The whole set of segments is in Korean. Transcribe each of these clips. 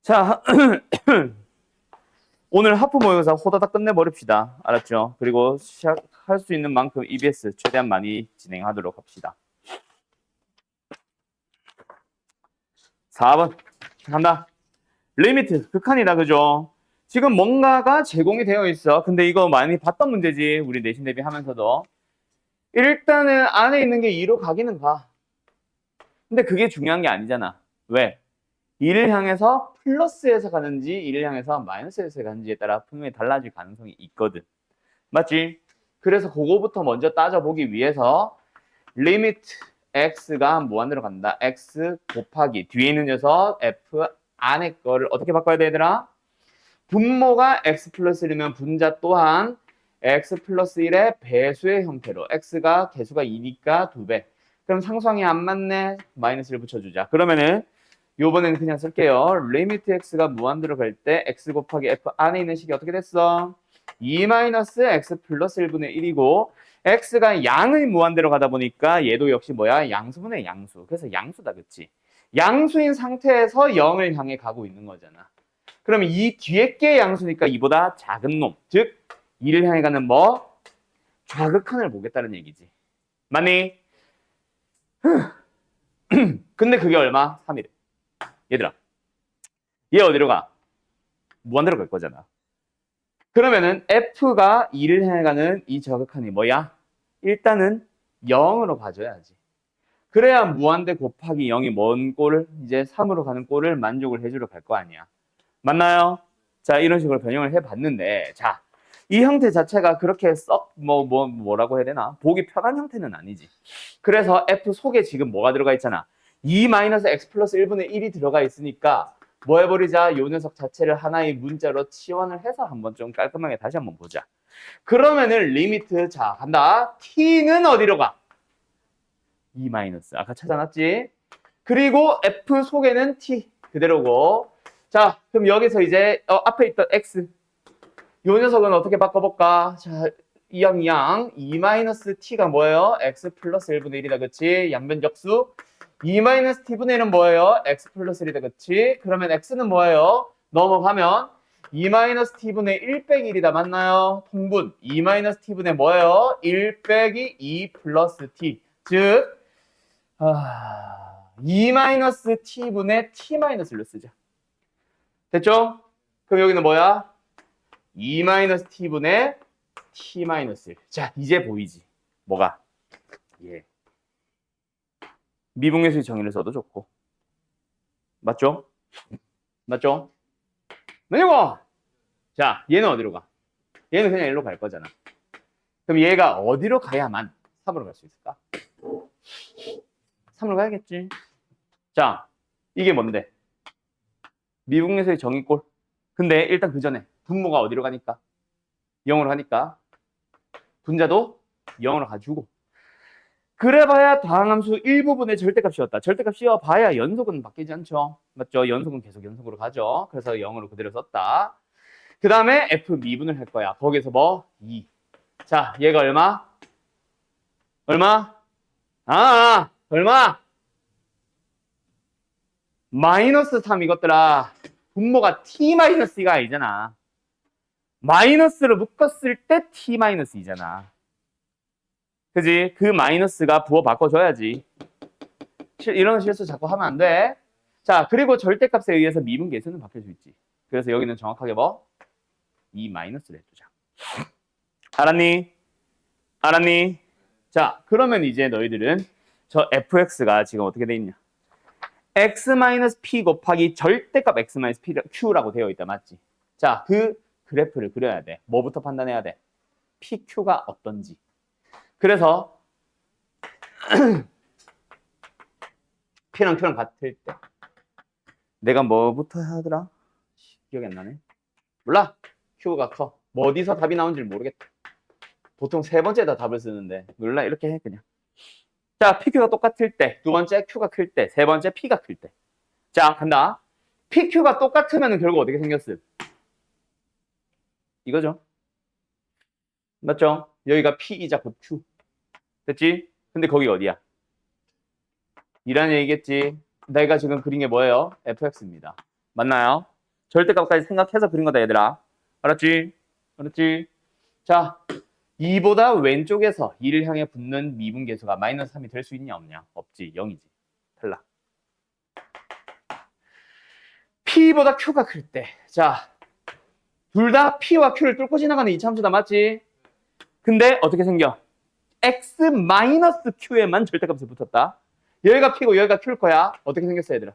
자, 오늘 하프 모의고사 호다닥 끝내버립시다. 알았죠? 그리고 시작할 수 있는 만큼 EBS 최대한 많이 진행하도록 합시다. 4번 간다. 리미트 극한이다. 그죠? 지금 뭔가가 제공이 되어 있어. 근데 이거 많이 봤던 문제지. 우리 내신 대비 하면서도. 일단은 안에 있는 게 2로 가기는 가. 근데 그게 중요한 게 아니잖아. 왜? 2를 향해서 플러스에서 가는지 2를 향해서 마이너스에서 가는지에 따라 분명히 달라질 가능성이 있거든. 맞지? 그래서 그거부터 먼저 따져보기 위해서 리미트 x가 무한대로 간다. x 곱하기 뒤에 있는 녀석 f 안에 거를 어떻게 바꿔야 돼 얘들아? 분모가 x 플러스 1이면 분자 또한 x 플러스 1의 배수의 형태로 x가 개수가 2니까 2배. 그럼 상수항이 안 맞네. 마이너스를 붙여주자. 그러면은 요번에는 그냥 쓸게요. 리미트 x가 무한대로 갈 때 x 곱하기 f 안에 있는 식이 어떻게 됐어? 2-x 플러스 1분의 1이고 x가 양의 무한대로 가다 보니까 얘도 역시 뭐야? 양수분의 양수. 그래서 양수다. 그치? 양수인 상태에서 0을 향해 가고 있는 거잖아. 그러면 이 뒤에 게 양수니까 이보다 작은 놈. 즉 2를 향해 가는 뭐? 좌극한을 보겠다는 얘기지. 맞니? 근데 그게 얼마? 3이래. 얘들아. 얘 어디로 가? 무한대로 갈 거잖아. 그러면은 F가 2를 향해 가는 이 저극한이 뭐야? 일단은 0으로 가줘야지. 그래야 무한대 곱하기 0이 뭔 꼴을 이제 3으로 가는 꼴을 만족을 해주러 갈 거 아니야. 맞나요? 자, 이런 식으로 변형을 해봤는데, 자, 이 형태 자체가 그렇게 썩 뭐라고 해야 되나? 보기 편한 형태는 아니지. 그래서 F 속에 지금 뭐가 들어가 있잖아. 2-x 플러스 1분의 1이 들어가 있으니까 뭐 해버리자. 요 녀석 자체를 하나의 문자로 치환을 해서 한번 좀 깔끔하게 다시 한번 보자. 그러면은 리미트 자 간다. t는 어디로 가? 2 아까 찾아놨지? 그리고 f 속에는 t 그대로고. 자 그럼 여기서 이제 앞에 있던 x 요 녀석은 어떻게 바꿔볼까? 자 이양 2-t가 뭐예요? x 플러스 1분의 1이다. 그치? 양변적수 2-t분의 1은 뭐예요? x 플러스 1이다. 그치? 그러면 x는 뭐예요? 넘어가면 2-t분의 1 빼기 1이다. 맞나요? 통분 2-t분의 뭐예요? 1 빼기 2 플러스 t 즉 2-t분의 t-를 쓰자. 됐죠? 그럼 여기는 뭐야? 2-t분의 t-1. 자, 이제 보이지? 뭐가? 예. 미분계수의 정의를 써도 좋고. 맞죠? 맞죠? 맞냐고? 자, 얘는 어디로 가? 얘는 그냥 일로 갈 거잖아. 그럼 얘가 어디로 가야만 3으로 갈 수 있을까? 3으로 가야겠지. 자, 이게 뭔데? 미분계수의 정의꼴. 근데 일단 그 전에 분모가 어디로 가니까? 0으로 하니까 분자도 0으로 가주고. 그래봐야 다항함수 일부분의 절대값이었다. 절대값 씌워봐야 연속은 바뀌지 않죠. 맞죠? 연속은 계속 연속으로 가죠. 그래서 0으로 그대로 썼다. 그 다음에 f 미분을 할 거야. 거기서 뭐? 2. 자, 얘가 얼마? 얼마? 얼마? 마이너스 3 이것들아. 분모가 t-2가 아니잖아. 마이너스를 묶었을 때 t-2잖아. 그지? 그 마이너스가 부호 바꿔줘야지. 이런 실수 자꾸 하면 안 돼. 자, 그리고 절대값에 의해서 미분 계수는 바뀔 수 있지. 그래서 여기는 정확하게 뭐? 2-를 해두자. 알았니? 알았니? 자, 그러면 이제 너희들은 저 fx가 지금 어떻게 돼 있냐? x-p 곱하기 절대값 x-q라고 되어 있다. 맞지? 자, 그 그래프를 그려야 돼. 뭐부터 판단해야 돼? pq가 어떤지. 그래서 P랑 Q랑 같을 때 내가 뭐부터 하더라? 기억이 안 나네. 몰라. Q가 커. 뭐 어디서 답이 나온지 모르겠다. 보통 세 번째다 답을 쓰는데 몰라. 이렇게 해 그냥. 자, PQ가 똑같을 때, 두 번째 Q가 클 때, 세 번째 P가 클 때. 자, 간다. PQ가 똑같으면 결국 어떻게 생겼음? 이거죠. 맞죠? 여기가 P이자 곧 Q. 됐지? 근데 거기 어디야? 이란 얘기겠지. 내가 지금 그린 게 뭐예요? fx입니다. 맞나요? 절대값까지 생각해서 그린 거다 얘들아. 알았지? 알았지? 자, 2보다 왼쪽에서 2를 향해 붙는 미분계수가 마이너스 3이 될 수 있냐 없냐? 없지. 0이지. 탈락. P보다 Q가 클 때. 자, 둘 다 P와 Q를 뚫고 지나가는 이차함수다. 맞지? 근데 어떻게 생겨? X-Q에만 절대값이 붙었다. 여기가 P고 여기가 Q일 거야. 어떻게 생겼어 얘들아?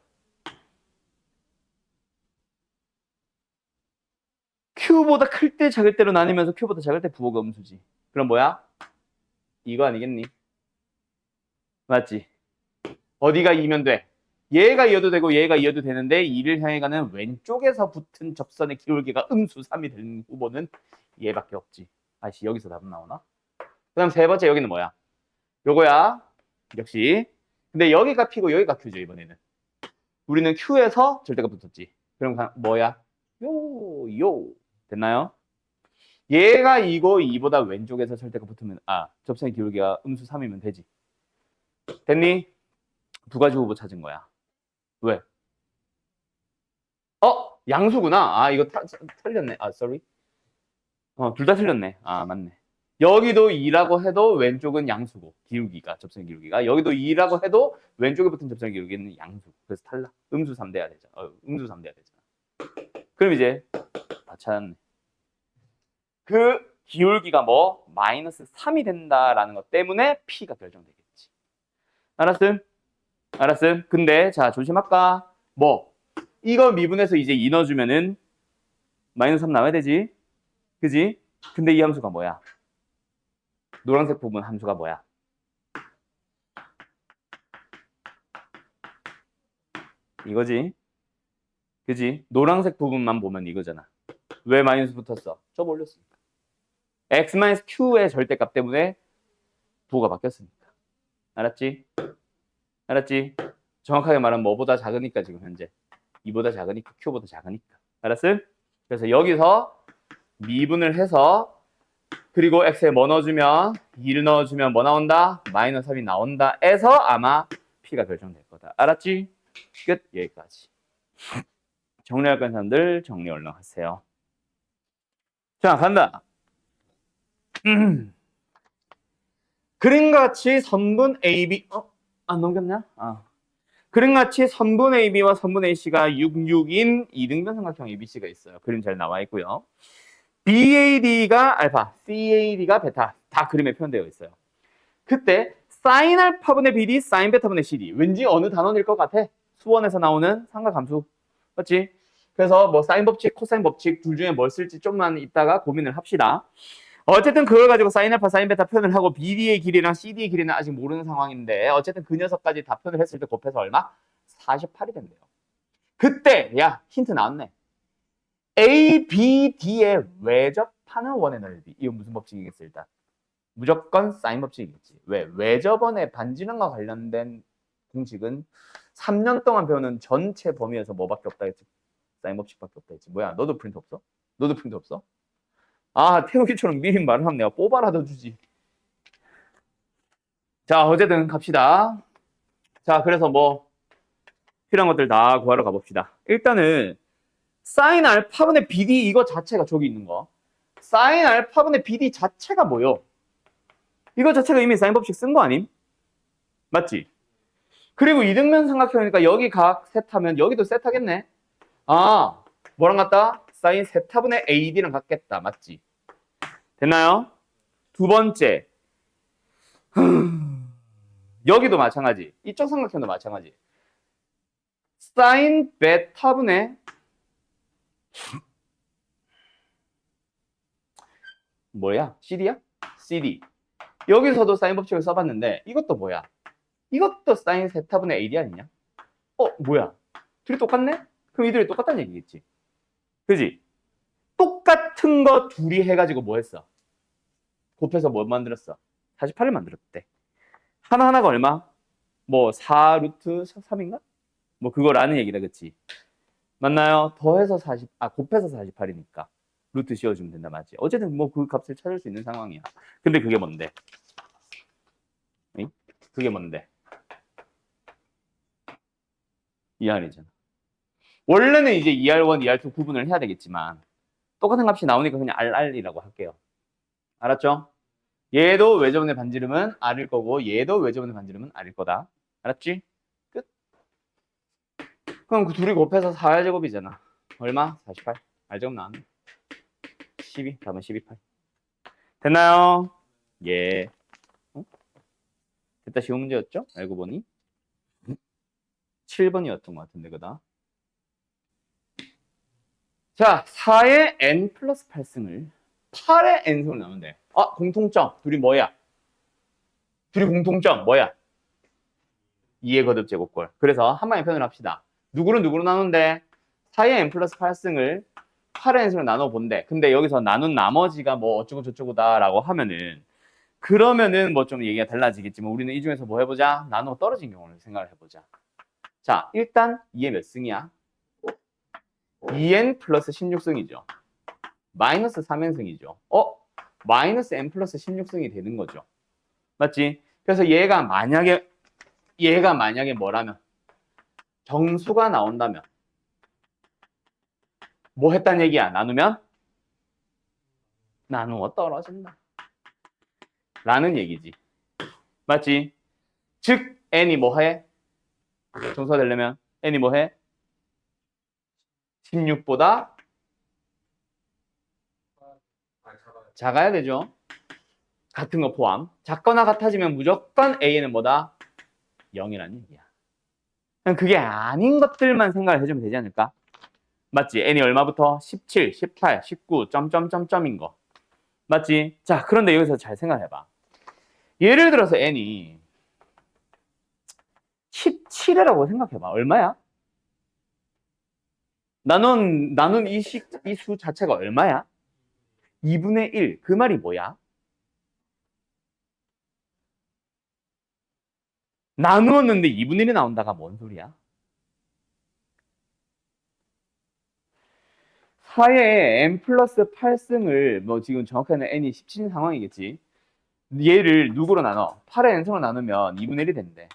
Q보다 클 때 작을 때로 나뉘면서 Q보다 작을 때 부호가 음수지. 그럼 뭐야? 이거 아니겠니? 맞지? 어디가 2면 돼? 얘가 이어도 되고 얘가 이어도 되는데 2를 향해 가는 왼쪽에서 붙은 접선의 기울기가 음수 3이 되는 후보는 얘밖에 없지. 아이씨, 여기서 답은 나오나? 그 다음 세 번째 여기는 뭐야? 요거야. 역시. 근데 여기가 P고 여기가 Q죠, 이번에는. 우리는 Q에서 절대가 붙었지. 그럼 뭐야? 요. 됐나요? 얘가 2고 2보다 왼쪽에서 절대가 붙으면 접선의 기울기가 음수 3이면 되지. 됐니? 두 가지 후보 찾은 거야. 왜? 양수구나. 이거 틀렸네. sorry. 둘 다 틀렸네. 맞네. 여기도 2라고 해도 왼쪽은 양수고, 기울기가, 접선의 기울기가. 여기도 2라고 해도 왼쪽에 붙은 접선의 기울기는 양수고. 그래서 탈락. 음수 3 돼야 되잖아. 음수 3 돼야 되잖아. 그럼 이제 다 찾았네. 그 기울기가 마이너스 3이 된다라는 것 때문에 P가 결정되겠지. 알았음? 알았음? 근데 자, 조심할까? 이거 미분해서 이제 2 넣어주면은 마이너스 3 나와야 되지? 그지? 근데 이 함수가 뭐야? 노란색 부분 함수가 뭐야? 이거지? 그지? 노란색 부분만 보면 이거잖아. 왜 마이너스 붙었어? 좀 올렸으니까. X-Q의 절대값 때문에 부호가 바뀌었으니까. 알았지? 알았지? 정확하게 말하면 뭐보다 작으니까 지금 현재. 2보다 작으니까 Q보다 작으니까. 알았음? 그래서 여기서 미분을 해서 그리고 X에 뭐 넣어주면 2를 넣어주면 뭐 나온다? 마이너스 3이 나온다 해서 아마 P가 결정될 거다. 알았지? 끝. 여기까지. 정리할 건 사람들 정리 얼른 하세요. 자, 간다. 그림같이 선분 AB 안 넘겼냐? 그림같이 선분 AB와 선분 AC가 66인 이등변 삼각형 ABC가 있어요. 그림 잘 나와 있고요. BAD가 알파, CAD가 베타 다 그림에 표현되어 있어요. 그때 사인 알파분의 BD, 사인 베타분의 CD 왠지 어느 단원일 것 같아? 수원에서 나오는 삼각함수. 맞지? 그래서 사인 법칙, 코사인 법칙 둘 중에 뭘 쓸지 좀만 이따가 고민을 합시다. 어쨌든 그걸 가지고 사인 알파, 사인 베타 표현을 하고 BD의 길이랑 CD의 길이는 아직 모르는 상황인데 어쨌든 그 녀석까지 다 표현을 했을 때 곱해서 얼마? 48이 된대요. 그때 힌트 나왔네. A, B, D에 외접하는 원의 넓이. 이건 무슨 법칙이겠어 일단? 무조건 사인 법칙이겠지. 왜? 외접원의 반지름과 관련된 공식은 3년 동안 배우는 전체 범위에서 뭐밖에 없다 했지? 사인 법칙밖에 없다 했지. 뭐야? 너도 프린트 없어? 너도 프린트 없어? 태우기처럼 미리 말을 하면 내가 뽑아라도 주지. 자, 어쨌든 갑시다. 자, 그래서 필요한 것들 다 구하러 가봅시다. 일단은 사인 알파분의 BD 이거 자체가 저기 있는 거. 사인 알파분의 BD 자체가 뭐요? 이거 자체가 이미 사인 법칙 쓴 거 아님? 맞지? 그리고 이등변 삼각형이니까 여기 각 세타면 여기도 세타겠네. 뭐랑 같다? 사인 세타분의 AD랑 같겠다. 맞지? 됐나요? 두 번째. 여기도 마찬가지. 이쪽 삼각형도 마찬가지. 사인 베타분의 뭐야? CD야? CD. 여기서도 사인 법칙을 써봤는데 이것도 뭐야? 이것도 사인 세타분의 AD 아니냐? 뭐야? 둘이 똑같네? 그럼 이들이 똑같다는 얘기겠지. 그지? 똑같은 거 둘이 해가지고 뭐 했어? 곱해서 뭐 만들었어? 48을 만들었대. 하나하나가 얼마? 4 루트 3인가? 그걸 아는 얘기다, 그치? 맞나요? 더해서 곱해서 48이니까. 루트 씌워주면 된다, 맞지? 어쨌든 그 값을 찾을 수 있는 상황이야. 근데 그게 뭔데? 그게 뭔데? 이 안이잖아. 원래는 이제 2R1, 2R2 구분을 해야 되겠지만 똑같은 값이 나오니까 그냥 RR이라고 할게요. 알았죠? 얘도 외접원의 반지름은 R일 거고 얘도 외접원의 반지름은 R일 거다. 알았지? 끝. 그럼 그 둘이 곱해서 4R제곱이잖아. 얼마? 48. R제곱 나왔네. 12. 다음은 12, 8. 됐나요? 예. 어? 됐다. 쉬운 문제였죠? 알고 보니. 7번이었던 것 같은데, 그다. 자, 4의 n 플러스 8승을 8의 n승을 나누면 돼. 아, 공통점. 둘이 뭐야? 둘이 공통점 뭐야? 2의 거듭 제곱꼴. 그래서 한 방에 표현을 합시다. 누구를 누구로 나누는데 4의 n 플러스 8승을 8의 n승을 나눠 본대. 근데 여기서 나눈 나머지가 뭐 어쩌고 저쩌고다라고 하면은 그러면은 뭐 좀 얘기가 달라지겠지만 우리는 이 중에서 뭐 해보자? 나눠 떨어진 경우를 생각을 해보자. 자, 일단 2의 몇 승이야? 2n 플러스 16승이죠. 마이너스 3n승이죠. 마이너스 n 플러스 16승이 되는 거죠. 맞지? 그래서 얘가 만약에 뭐라면 정수가 나온다면 뭐 했단 얘기야? 나누면 나누어 떨어진다 라는 얘기지. 맞지? 즉 n이 뭐해? 정수가 되려면 n이 뭐해? 16보다 작아야 되죠. 같은 거 포함. 작거나 같아지면 무조건 a는 뭐다? 0이라는 얘기야. 그냥 그게 아닌 것들만 생각을 해주면 되지 않을까? 맞지? n이 얼마부터? 17, 18, 19, 점점점점인 거. 맞지? 자, 그런데 여기서 잘 생각해봐. 예를 들어서 n이 17이라고 생각해봐. 얼마야? 나눈 이 수 자체가 얼마야? 2분의 1. 그 말이 뭐야? 나누었는데 2분의 1이 나온다가 뭔 소리야? 4의 n 플러스 8승을 뭐 지금 정확하게는 n이 17인 상황이겠지. 얘를 누구로 나눠? 8의 n승으로 나누면 2분의 1이 된대.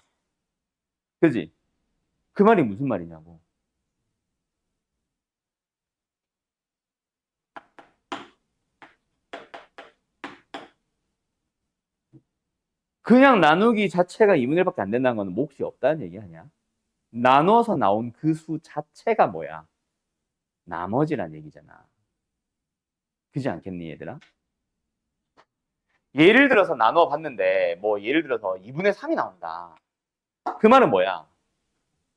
그지? 그 말이 무슨 말이냐고. 그냥 나누기 자체가 2분의 1밖에 안 된다는 건 몫이 없다는 얘기 아니야? 나눠서 나온 그 수 자체가 뭐야? 나머지란 얘기잖아. 그지 않겠니, 얘들아? 예를 들어서 나누어 봤는데, 뭐, 예를 들어서 2분의 3이 나온다. 그 말은 뭐야?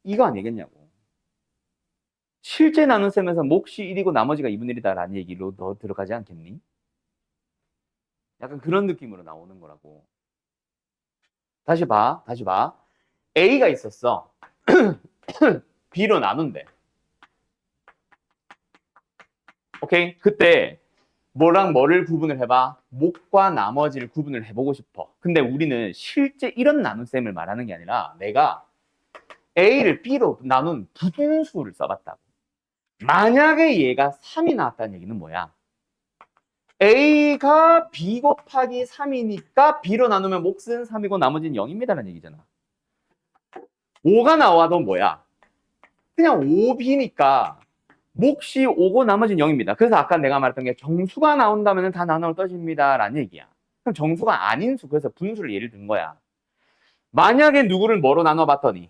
이거 아니겠냐고. 실제 나눗셈에서 몫이 1이고 나머지가 2분의 1이다라는 얘기로 너 들어가지 않겠니? 약간 그런 느낌으로 나오는 거라고. 다시 봐. A가 있었어. B로 나눈대. 오케이? 그때 뭐랑 뭐를 구분을 해봐? 몫과 나머지를 구분을 해보고 싶어. 근데 우리는 실제 이런 나눗셈을 말하는 게 아니라 내가 A를 B로 나눈 부등수를 써봤다고. 만약에 얘가 3이 나왔다는 얘기는 뭐야? A가 B 곱하기 3이니까 B로 나누면 몫은 3이고 나머지는 0입니다라는 얘기잖아. 5가 나와도 뭐야? 그냥 5B니까 몫이 5고 나머지는 0입니다. 그래서 아까 내가 말했던 게 정수가 나온다면 다 나눠 떠집니다 라는 얘기야. 그럼 정수가 아닌 수, 그래서 분수를 예를 든 거야. 만약에 누구를 뭐로 나눠봤더니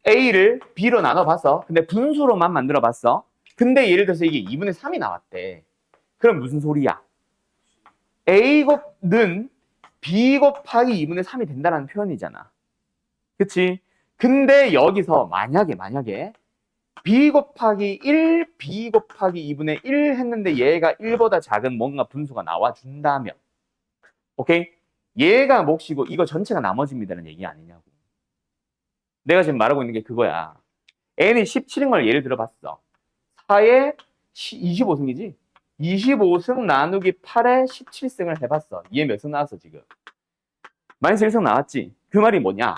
A를 B로 나눠봤어. 근데 분수로만 만들어봤어. 근데 예를 들어서 이게 2분의 3이 나왔대. 그럼 무슨 소리야? A는 B 곱하기 2분의 3이 된다는 표현이잖아. 그치? 근데 여기서 만약에 B 곱하기 1, B 곱하기 2분의 1 했는데 얘가 1보다 작은 뭔가 분수가 나와준다면 오케이? 얘가 몫이고 이거 전체가 나머지입니다는 얘기 아니냐고. 내가 지금 말하고 있는 게 그거야. n이 17인 걸 예를 들어봤어. 4에 25승이지? 25승 나누기 8에 17승을 해봤어. 얘 몇 승 나왔어 지금? 마이너스 1승 나왔지? 그 말이 뭐냐?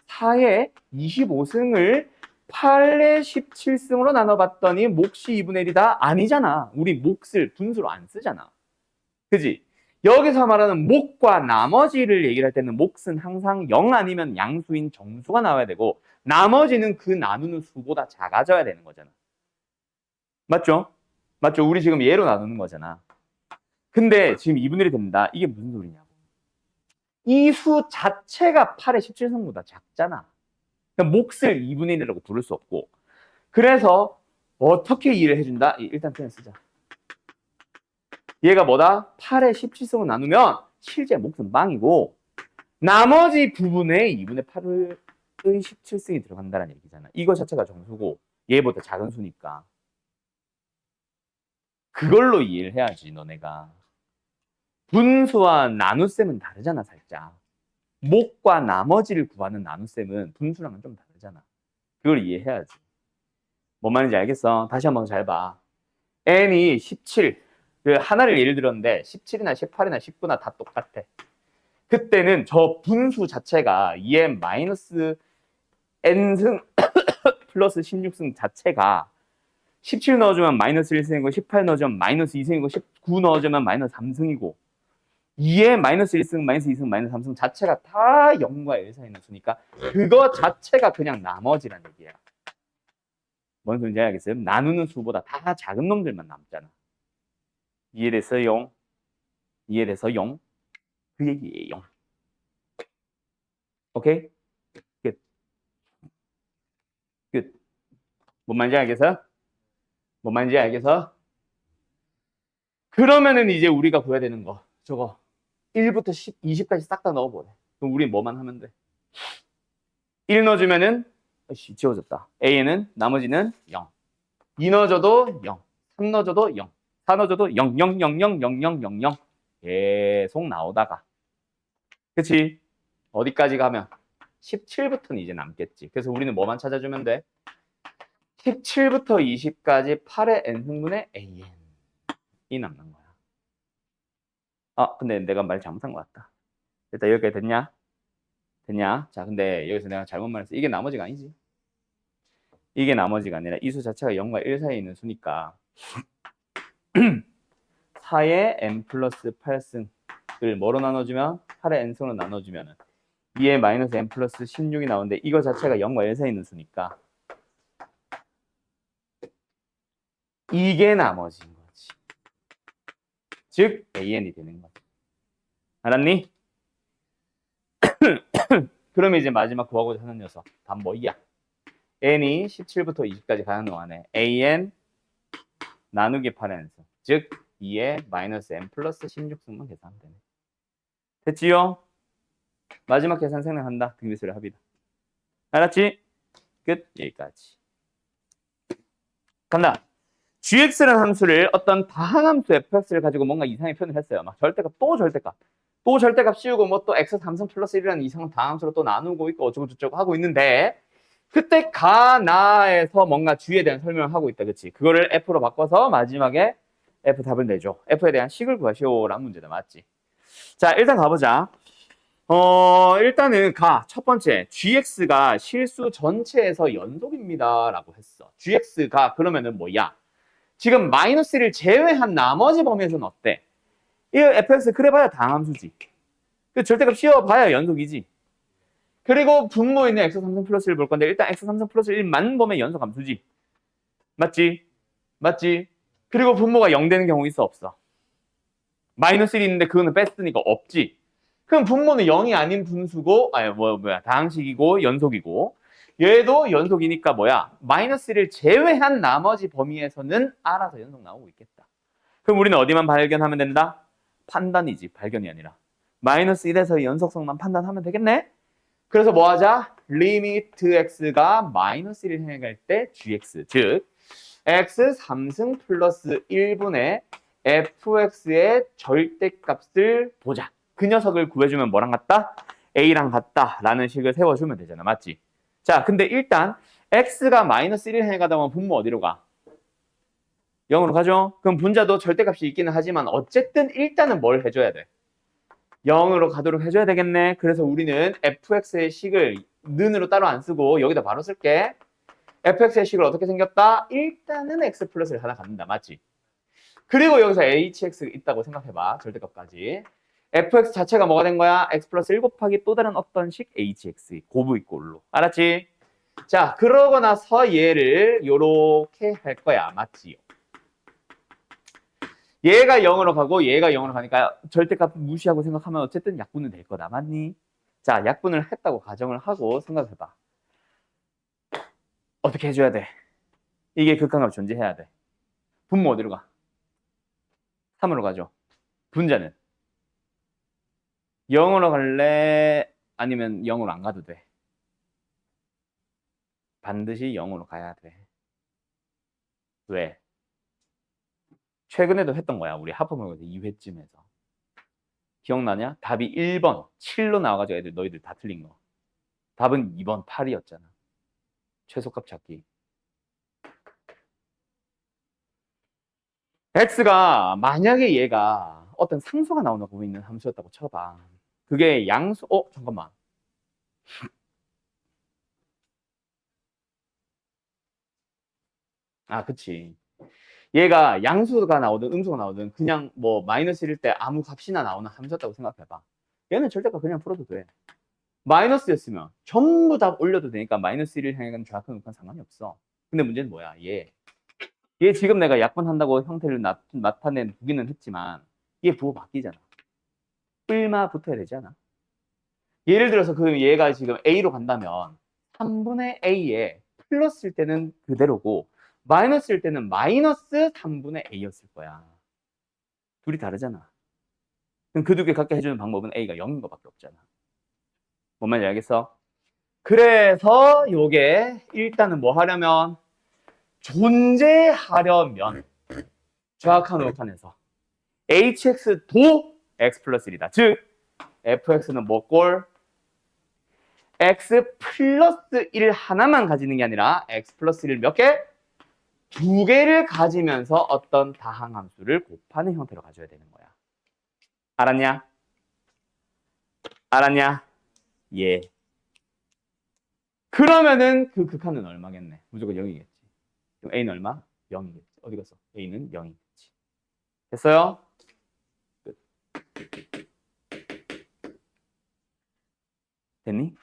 4에 25승을 8에 17승으로 나눠봤더니 몫이 2분의 1이다? 아니잖아. 우리 몫을 분수로 안 쓰잖아. 그지? 여기서 말하는 목과 나머지를 얘기를 할 때는 몫은 항상 0 아니면 양수인 정수가 나와야 되고 나머지는 그 나누는 수보다 작아져야 되는 거잖아. 맞죠? 맞죠? 우리 지금 얘로 나누는 거잖아. 근데 지금 2분의 1이 됩니다. 이게 무슨 소리냐고. 이 수 자체가 8의 17승보다 작잖아. 그러니까 몫을 2분의 1이라고 부를 수 없고. 그래서 어떻게 이해를 해준다? 일단 그냥 쓰자. 얘가 뭐다? 8의 17승을 나누면 실제 몫은 빵이고 나머지 부분에 2분의 8의 17승이 들어간다는 얘기잖아. 이거 자체가 정수고 얘보다 작은 수니까. 그걸로 이해를 해야지 너네가. 분수와 나눗셈은 다르잖아 살짝. 목과 나머지를 구하는 나눗셈은 분수랑은 좀 다르잖아. 그걸 이해해야지. 뭔 말인지 알겠어? 다시 한번 잘 봐. n이 17, 그 하나를 예를 들었는데 17이나 18이나 19나 다 똑같아. 그때는 저 분수 자체가 2n 마이너스 n승 플러스 16승 자체가 17 넣어주면 마이너스 1승이고 18 넣어주면 마이너스 2승이고 19 넣어주면 마이너스 3승이고 2에 마이너스 1승, 마이너스 2승, 마이너스 3승 자체가 다 0과 1 사이에 있는 수니까 그거 자체가 그냥 나머지란 얘기야. 뭔 소리인지 알겠어요? 나누는 수보다 다 작은 놈들만 남잖아. 이해됐어요? 이해돼서요? 그 얘기예요. 오케이? 끝. 끝. 뭔 말인지 알겠어? 뭔 말인지 알겠어? 그러면은 이제 우리가 구해야 되는 거 저거 1부터 10, 20까지 싹 다 넣어보래. 그럼 우리 뭐만 하면 돼? 1 넣어주면은 지워졌다. A에는 나머지는 0. 2 넣어줘도 0. 3 넣어줘도 0. 4 넣어줘도 0, 0, 0, 0, 0, 0, 0, 0 계속 나오다가 그치? 어디까지 가면 17부터는 이제 남겠지. 그래서 우리는 뭐만 찾아주면 돼? 17부터 20까지 8의 n승분의 an이 남는 거야. 아, 근데 내가 말 잘못한 것 같다. 일단 여기까지 됐냐? 됐냐? 자, 근데 여기서 내가 잘못 말했어. 이게 나머지가 아니지. 이게 나머지가 아니라 이 수 자체가 0과 1 사이에 있는 수니까 4의 n 플러스 8승을 뭐로 나눠주면 8의 n승으로 나눠주면 2의 마이너스 n 플러스 16이 나오는데 이거 자체가 0과 1 사이에 있는 수니까 이게 나머지인 거지. 즉 an이 되는 거지. 알았니? 그러면 이제 마지막 구하고자 하는 녀석 답 뭐야? n이 17부터 20까지 가는 동안에 an 나누기 8의 n승 즉 2의 마이너스 n 플러스 16승만 계산하면 되네. 됐지요? 마지막 계산 생략한다. 등비수를 합이다. 알았지? 끝. 여기까지. 간다. gx라는 함수를 어떤 다항함수 fx를 가지고 뭔가 이상하게 표현을 했어요. 막 절대값 또 절대값. 또 절대값 씌우고 뭐 또 x 3승 플러스 1이라는 이상한 다항함수로 또 나누고 있고 어쩌고 저쩌고 하고 있는데 그때 가나에서 뭔가 g에 대한 설명을 하고 있다. 그치? 그거를 f로 바꿔서 마지막에 f 답을 내줘. f에 대한 식을 구하시오라는 문제다. 맞지? 자, 일단 가보자. 일단은 첫 번째 gx가 실수 전체에서 연속입니다 라고 했어. gx가 그러면은 뭐야? 지금 마이너스를 제외한 나머지 범위에서는 어때? 이 fx 그래봐야 다항함수지. 그 절대값 씌워봐야 연속이지. 그리고 분모에 있는 x 3승 플러스 1 볼 건데 일단 x 3승 플러스 1만 보면 연속함수지. 맞지? 맞지? 그리고 분모가 0 되는 경우 있어 없어? 마이너스 1이 있는데 그거는 뺐으니까 없지. 그럼 분모는 0이 아닌 분수고 다항식이고 연속이고 얘도 연속이니까 뭐야? 마이너스 1을 제외한 나머지 범위에서는 알아서 연속 나오고 있겠다. 그럼 우리는 어디만 발견하면 된다? 판단이지 발견이 아니라 마이너스 1에서 연속성만 판단하면 되겠네? 그래서 뭐 하자? 리미트 x가 마이너스 1을 향해 갈 때 gx 즉 x 3승 플러스 1분의 fx의 절대값을 보자. 그 녀석을 구해주면 뭐랑 같다? a랑 같다 라는 식을 세워주면 되잖아. 맞지? 자, 근데 일단 x가 마이너스 1을 향해 가다 보면 분모 어디로 가? 0으로 가죠? 그럼 분자도 절대값이 있기는 하지만 어쨌든 일단은 뭘 해줘야 돼? 0으로 가도록 해줘야 되겠네. 그래서 우리는 fx의 식을 는으로 따로 안 쓰고 여기다 바로 쓸게. fx의 식을 어떻게 생겼다? 일단은 x 플러스를 하나 갖는다. 맞지? 그리고 여기서 hx가 있다고 생각해봐. 절대값까지. fx 자체가 뭐가 된 거야? x 플러스 1 곱하기 또 다른 어떤 식 hx. 고부 이꼴로. 알았지? 자, 그러고 나서 얘를 요렇게 할 거야. 맞지요? 얘가 0으로 가고 얘가 0으로 가니까 절대값 무시하고 생각하면 어쨌든 약분은 될 거다. 맞니? 자, 약분을 했다고 가정을 하고 생각해봐. 어떻게 해줘야 돼? 이게 극한값 존재해야 돼. 분모 어디로 가? 3으로 가죠. 분자는 0으로 갈래? 아니면 0으로 안 가도 돼? 반드시 0으로 가야 돼. 왜? 최근에도 했던 거야. 우리 하프모의고사 2회쯤에서. 기억나냐? 답이 1번 7로 나와가지고 애들 너희들 다 틀린 거. 답은 2번 8이었잖아. 최소값 찾기. x가 만약에 얘가 어떤 상수가 나오고 있는 함수였다고 쳐봐. 그게 양수, 잠깐만. 아, 그치. 얘가 양수가 나오든 음수가 나오든 그냥 뭐 마이너스일 때 아무 값이나 나오는 함수였다고 생각해봐. 얘는 절대값 그냥 풀어도 돼. 마이너스였으면 전부 다 올려도 되니까 마이너스 1을 향해 가는 좌표 극한 상관이 없어. 근데 문제는 뭐야? 얘 지금 내가 약분한다고 형태를 나타낸 보기는 했지만 얘 부호 바뀌잖아. 뿔마 붙어야 되잖아. 예를 들어서 그 얘가 지금 A로 간다면 3분의 A에 플러스일 때는 그대로고 마이너스일 때는 마이너스 3분의 A였을 거야. 둘이 다르잖아. 그럼 그 두 개 갖게 해주는 방법은 A가 0인 것밖에 없잖아. 뭔 말인지 알겠어? 그래서 요게 일단은 뭐 하려면 존재하려면 정확한 오칸에서 hx도 x 플러스 1이다. 즉 fx는 뭐 꼴? x 플러스 1 하나만 가지는 게 아니라 x 플러스 1 몇 개? 두 개를 가지면서 어떤 다항함수를 곱하는 형태로 가져야 되는 거야. 알았냐? 알았냐? 예. 그러면은 그 극한은 얼마겠네? 무조건 0이겠지. 그럼 a는 얼마? 0이겠지. 어디 갔어? a는 0이겠지. 됐어요? 끝. 됐니?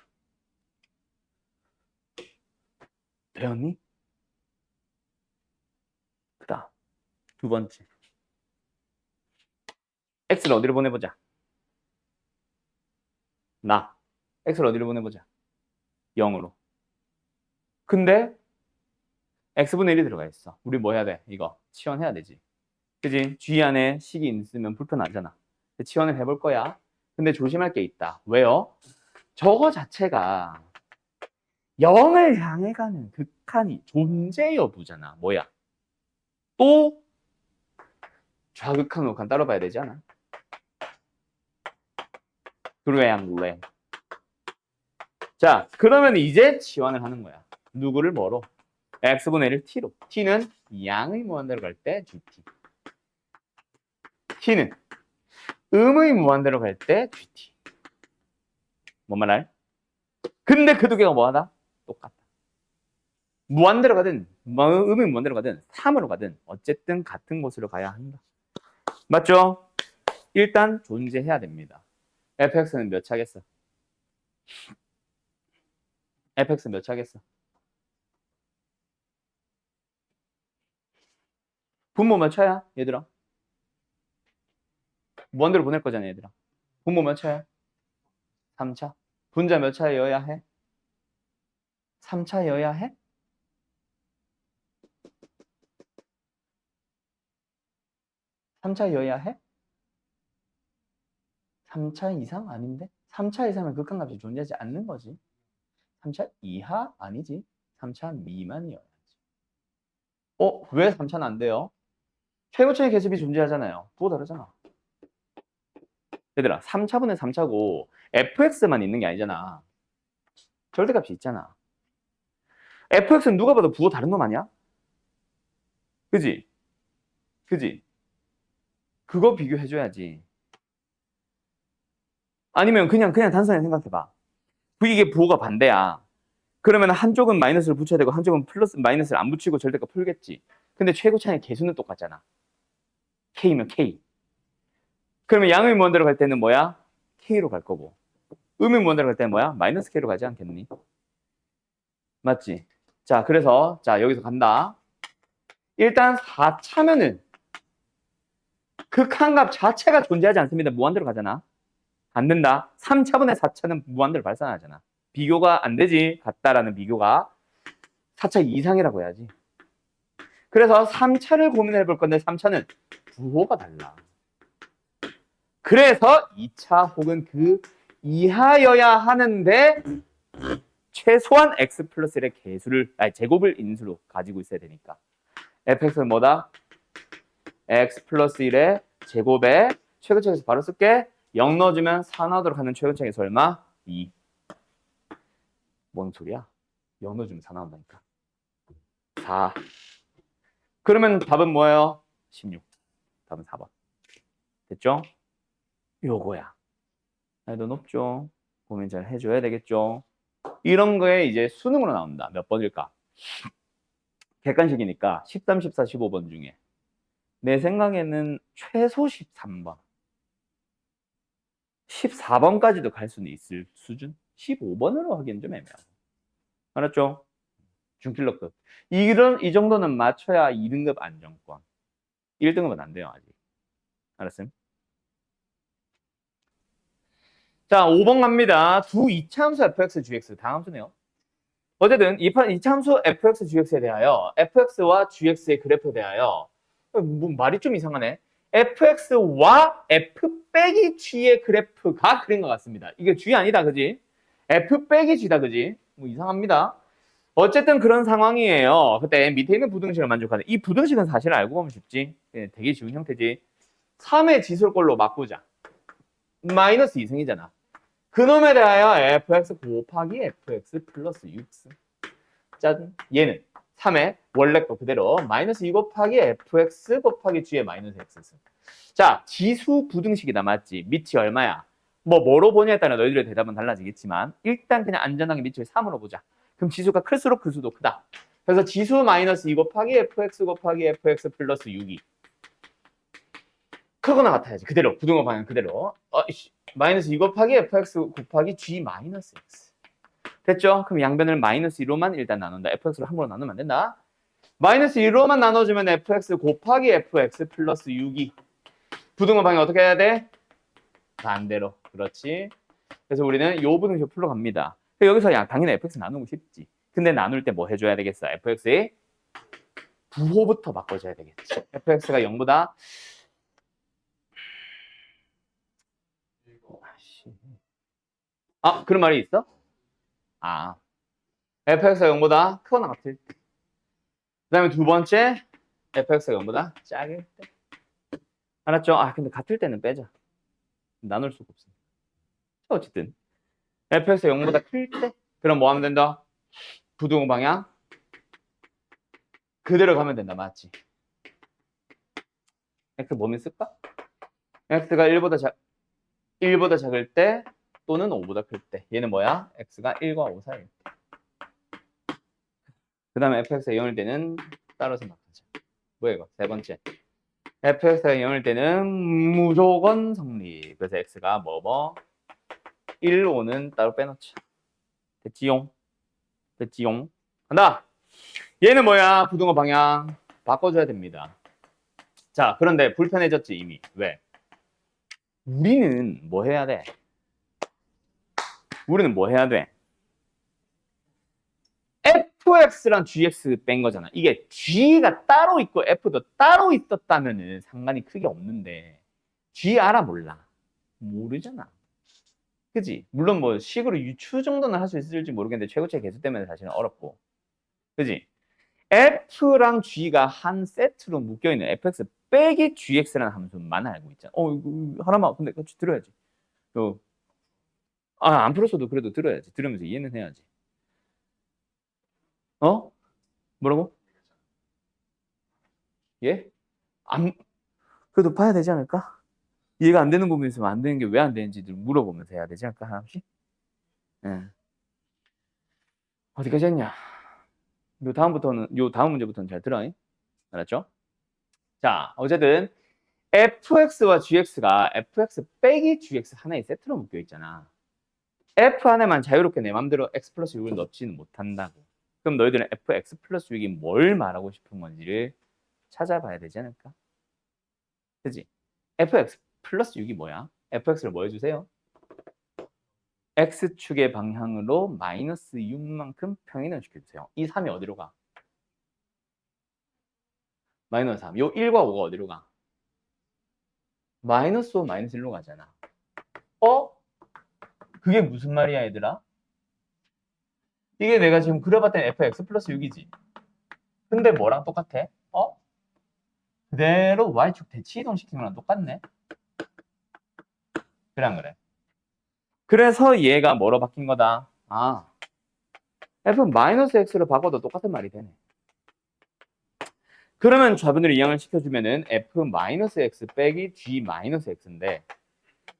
되었니? 그다. 두 번째. x를 어디로 보내보자. x를 어디로 보내보자. 0으로. 근데 x분의 1이 들어가 있어. 우리 뭐 해야 돼? 이거 치환해야 되지. 그지? g 안에 식이 있으면 불편하잖아. 치환을 해볼 거야. 근데 조심할 게 있다. 왜요? 저거 자체가 0을 향해 가는 극한이 존재 여부잖아. 뭐야? 또 좌극한 우극한 따로 봐야 되지 않아? 트라이앵글레. 자, 그러면 이제 치환을 하는 거야. 누구를 뭐로? x분의 1을 t로. t는 양의 무한대로 갈 때 gt. t는 음의 무한대로 갈 때 gt. 뭔 말할? 근데 그 두 개가 뭐하다? 똑같다. 무한대로 가든 음의 무한대로 가든 3으로 가든 어쨌든 같은 곳으로 가야 한다. 맞죠? 일단 존재해야 됩니다. fx는 몇 차겠어? fx 몇 차겠어? 분모 몇 차야? 얘들아. 무한대로 보낼 거잖아, 얘들아. 분모 몇 차야? 3차. 분자 몇 차여야 해? 3차여야 해? 3차여야 해? 3차 이상 아닌데? 3차 이상은 극한값이 존재하지 않는 거지. 3차 이하 아니지. 3차 미만이어야지. 왜 3차는 안 돼요? 최고차의 계습이 존재하잖아요. 그거 다르잖아. 얘들아, 3차분의 3차고 fx만 있는 게 아니잖아. 절대값이 있잖아. fx는 누가 봐도 부호 다른 놈 아니야? 그지? 그지? 그거 비교해줘야지. 아니면 그냥 단순하게 생각해봐. 이게 부호가 반대야. 그러면 한쪽은 마이너스를 붙여야 되고 한쪽은 플러스 마이너스를 안 붙이고 절대값 풀겠지. 근데 최고 차의 개수는 똑같잖아. K면 K. 그러면 양의 무한대로 갈 때는 뭐야? K로 갈 거고. 음의 무한대로 갈 때는 뭐야? 마이너스 K로 가지 않겠니? 맞지? 자, 그래서 자 여기서 간다. 일단 4차면은 극한값 자체가 존재하지 않습니다. 무한대로 가잖아. 안 된다. 3차분의 4차는 무한대로 발산하잖아. 비교가 안 되지. 같다라는 비교가 4차 이상이라고 해야지. 그래서 3차를 고민해 볼 건데 3차는 부호가 달라. 그래서 2차 혹은 그 이하여야 하는데 최소한 x 플러스 1의 개수를 제곱을 인수로 가지고 있어야 되니까 fx는 뭐다? x 플러스 1의 제곱에 최근책에서 바로 쓸게. 0 넣어주면 4 나오도록 하는 최근책에서 얼마? 2. 뭔 소리야? 0 넣어주면 4 나온다니까. 4. 그러면 답은 뭐예요? 16. 답은 4번. 됐죠? 요거야. 난이도 높죠? 고민 잘 해줘야 되겠죠? 이런 거에 이제 수능으로 나온다. 몇 번일까? 객관식이니까 13, 14, 15번 중에 내 생각에는 최소 13번. 14번까지도 갈 수는 있을 수준? 15번으로 하기엔 좀 애매하고. 알았죠? 중킬러급. 이 정도는 맞춰야 2등급 안정권. 1등급은 안 돼요, 아직. 알았음? 자, 5번 갑니다. 두 이차함수 fx, gx 다 함수네요. 어쨌든 이차함수 fx, gx에 대하여 fx와 gx의 그래프에 대하여 뭐 말이 좀 이상하네. fx와 f 빼기 g의 그래프가 그린 것 같습니다. 이게 g 아니다, 그지? f 빼기 g다, 그지? 뭐 이상합니다. 어쨌든 그런 상황이에요. 그때 밑에 있는 부등식을 만족하는. 이 부등식은 사실 알고 보면 쉽지. 되게 쉬운 형태지. 3의 지솔꼴로 바꾸자. 마이너스 2승이잖아. 그놈에 대하여 fx 곱하기 fx 플러스 6승. 짠. 얘는 3의 원래 거 그대로 마이너스 2 곱하기 fx 곱하기 g의 마이너스 x승. 자, 지수 부등식이다, 맞지? 밑이 얼마야? 뭐로 보냐에 따라 너희들의 대답은 달라지겠지만 일단 그냥 안전하게 밑을 3으로 보자. 그럼 지수가 클수록 그 수도 크다. 그래서 지수 마이너스 2 곱하기 fx 곱하기 fx 플러스 6이 크거나 같아야지. 그대로 부등호 방향 그대로. 마이너스 2 곱하기 fx 곱하기 g 마이너스 x. 됐죠? 그럼 양변을 마이너스 2로만 일단 나눈다. fx로 함부로 나누면 안 된다. 마이너스 2로만 나눠주면 fx 곱하기 fx 플러스 6이 부등호 방향 어떻게 해야 돼? 반대로. 그렇지. 그래서 우리는 요 부등식 풀러 갑니다. 여기서 당연히 fx 나누고 싶지. 근데 나눌 때 뭐 해줘야 되겠어? fx의 부호부터 바꿔줘야 되겠지. fx가 0보다 그런 말이 있어? fx가 0보다 크거나 같을 때. 그 다음에 두 번째, fx가 0보다 작을 때. 알았죠? 근데 같을 때는 빼자. 나눌 수가 없어. 어쨌든 fx가 0보다 클 때. 그럼 뭐 하면 된다? 부등호 방향 그대로 가면 된다. 맞지? x 뭐면 쓸까? x가 1보다 작을 때 또는 5보다 클 때. 얘는 뭐야? x가 1과 5 사이일 때. 그 다음에 fx가 0일 때는 따로 생각하자. 뭐야 이거? 세 번째. fx가 0일 때는 무조건 성립. 그래서 x가 1, 5는 따로 빼놓자. 됐지용? 됐지용? 간다! 얘는 뭐야? 부등호 방향 바꿔줘야 됩니다. 자, 그런데 불편해졌지 이미. 왜? 우리는 뭐 해야 돼? 우리는 뭐 해야 돼? fx랑 gx 뺀 거잖아. 이게 g가 따로 있고 f도 따로 있었다면은 상관이 크게 없는데 g 알아 몰라? 모르잖아. 그지? 물론 뭐 식으로 유추 정도는 할 수 있을지 모르겠는데 최고치 개수 때문에 사실은 어렵고. 그지? f랑 g가 한 세트로 묶여있는 fx 빼기 gx라는 함수만 알고 있잖아. 이거 하나만 근데 같이 들어야지. 안 풀었어도 그래도 들어야지. 들으면서 이해는 해야지. 뭐라고? 예? 그래도 봐야 되지 않을까? 이해가 안 되는 부분이 있으면 안 되는 게 왜 안 되는지를 물어보면서 해야 되지 않을까? 하나씩? 예. 어디까지 했냐? 요 다음 문제부터는 잘 들어. 알았죠? 자, 어쨌든 fx와 gx가 fx 빼기 gx 하나의 세트로 묶여 있잖아. f 안에만 자유롭게 내 맘대로 x 플러스 6을 넣지는 못한다고. 그럼 너희들은 fx 플러스 6이 뭘 말하고 싶은 건지를 찾아봐야 되지 않을까? 그치? fx 플러스 6이 뭐야? fx를 뭐 해주세요? x축의 방향으로 마이너스 6만큼 평행이동 시켜주세요. 이 3이 어디로 가? 마이너스 3. 요 1과 5가 어디로 가? 마이너스 5, 마이너스 1로 가잖아. 그게 무슨 말이야, 얘들아? 이게 내가 지금 그려봤던 fx 플러스 6이지. 근데 뭐랑 똑같아? 그대로 y축 대치 이동시키는 거랑 똑같네. 그래 안 그래? 그래서 얘가 뭐로 바뀐 거다? f-x로 바꿔도 똑같은 말이 되네. 그러면 좌변으로 이항을 시켜주면은 f-x 빼기 g-x인데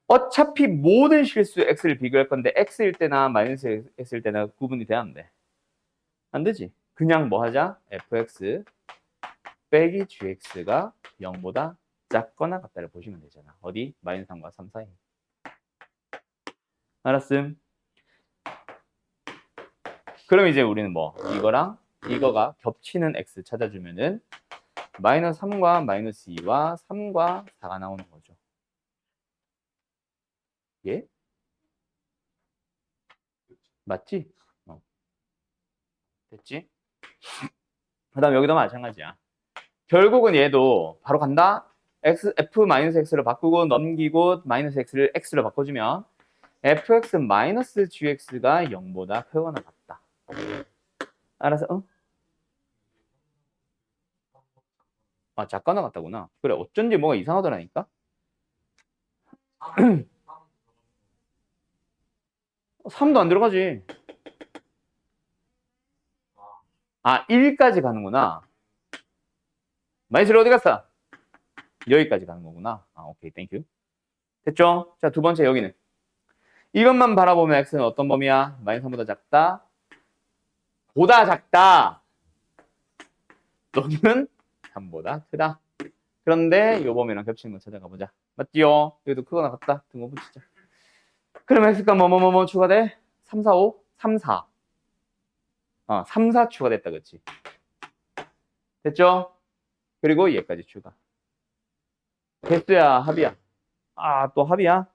어차피 모든 실수 x를 비교할 건데 x일 때나 마이너스 x일 때나 구분이 돼야 안 돼. 안 되지. 그냥 뭐 하자? fx 빼기 gx가 0보다 작거나 같다를 보시면 되잖아. 어디? 마이너스 3과 3 사이. 알았음? 그럼 이제 우리는 뭐 이거랑 이거가 겹치는 x 찾아주면은 마이너스 3과 마이너스 2와 3과 4가 나오는 거죠. 예? 맞지? 됐지? 그 다음 여기도 마찬가지야. 결국은 얘도 바로 간다. f-x를 바꾸고 넘기고 마이너스 x를 x로 바꿔주면 fx 마이너스 gx가 0보다 크거나 같다. 알아서 작거나 같다구나. 그래, 어쩐지 뭐가 이상하더라니까. 3도 안 들어가지. 1까지 가는구나. 마이너스를 어디 갔어? 여기까지 가는 거구나. 오케이, 땡큐. 됐죠? 자, 두 번째 여기는. 이것만 바라보면 x는 어떤 범위야? 마이너스 3보다 작다. 보다 작다. 너는 3보다 크다. 그런데 요 범위랑 겹치는 거 찾아가 보자. 맞지요? 여기도 크거나 같다. 등호 붙이자. 그럼 x가 뭐뭐뭐뭐 추가돼? 3, 4, 5? 3, 4. 3, 4 추가됐다, 그치? 됐죠? 그리고 얘까지 추가. 개수야, 합이야? 또 합이야?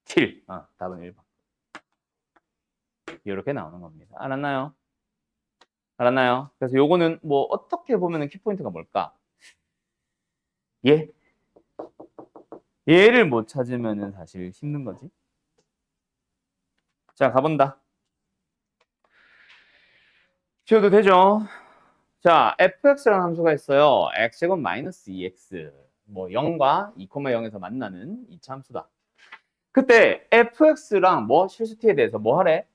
칠. 답은 1번. 이렇게 나오는 겁니다. 알았나요? 알았나요? 그래서 요거는 뭐 어떻게 보면 키포인트가 뭘까? 얘를 못 찾으면 사실 힘든 거지. 자, 가본다. 지워도 되죠? 자, fx라는 함수가 있어요. x제곱 마이너스 2x. 뭐 0과 2,0에서 만나는 이차 함수다. 그때 fx랑 뭐 실수 t에 대해서 뭐 하래?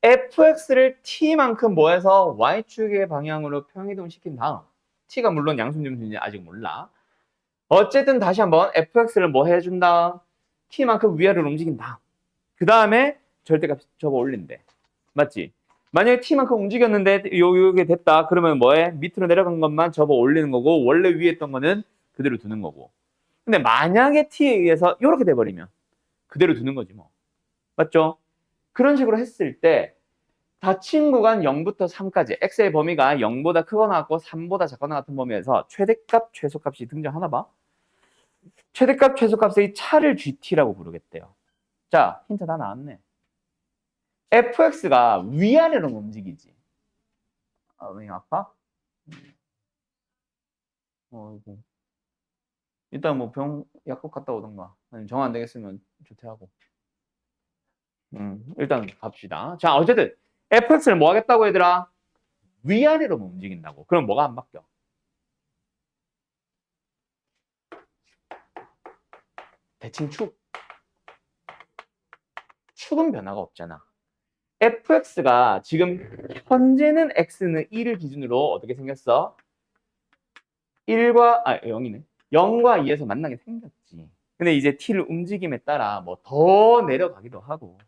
fx를 t만큼 뭐해서 y축의 방향으로 평이동 시킨 다음 t가 물론 양수인지 아직 몰라. 어쨌든 다시 한번 fx를 뭐 해준다? t만큼 위아래로 움직인 다음 그 다음에 절대값 접어 올린대. 맞지? 만약에 t만큼 움직였는데 요게 됐다. 그러면 뭐해? 밑으로 내려간 것만 접어 올리는 거고 원래 위에 있던 거는 그대로 두는 거고. 근데 만약에 t에 의해서 이렇게 돼버리면 그대로 두는 거지 뭐. 맞죠? 그런 식으로 했을 때 닫힌 구간 0부터 3까지 x의 범위가 0보다 크거나 같고 3보다 작거나 같은 범위에서 최대값, 최소값이 등장하나 봐. 최대값, 최소값의 차를 GT라고 부르겠대요. 자, 힌트 다 나왔네. fx가 위아래로 움직이지. 왜 아파? 어이구. 일단 뭐 병 약국 갔다 오던가. 아니면 정 안 되겠으면 조퇴하고. 일단 갑시다. 자, 어쨌든 fx를 뭐 하겠다고 얘들아? 위아래로 움직인다고. 그럼 뭐가 안 바뀌어? 대칭 축. 축은 변화가 없잖아. fx가 지금 현재는 x는 1을 기준으로 어떻게 생겼어? 0이네. 0과 2에서 만나게 생겼지. 근데 이제 t를 움직임에 따라 뭐 더 내려가기도 하고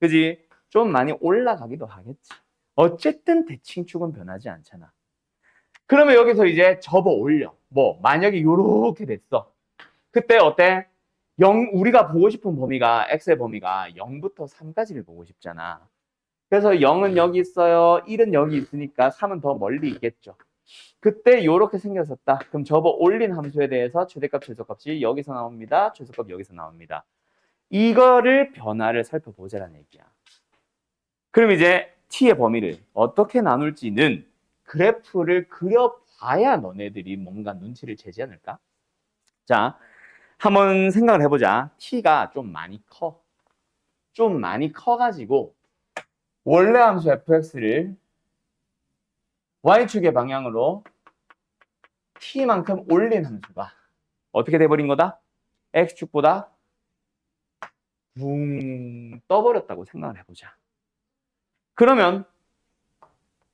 그지? 좀 많이 올라가기도 하겠지. 어쨌든 대칭축은 변하지 않잖아. 그러면 여기서 이제 접어 올려. 뭐 만약에 요렇게 됐어. 그때 어때? 우리가 보고 싶은 범위가 x의 범위가 0부터 3까지를 보고 싶잖아. 그래서 0은 여기 있어요. 1은 여기 있으니까 3은 더 멀리 있겠죠. 그때 요렇게 생겼었다. 그럼 접어 올린 함수에 대해서 최대값, 최소값이 여기서 나옵니다. 최소값 여기서 나옵니다. 이거를 변화를 살펴보자라는 얘기야. 그럼 이제 t의 범위를 어떻게 나눌지는 그래프를 그려봐야 너네들이 뭔가 눈치를 채지 않을까? 자, 한번 생각을 해보자. t가 좀 많이 커. 좀 많이 커가지고 원래 함수 fx를 y축의 방향으로 t만큼 올린 함수가 어떻게 돼버린 거다? x축보다 붕 떠버렸다고 생각을 해보자. 그러면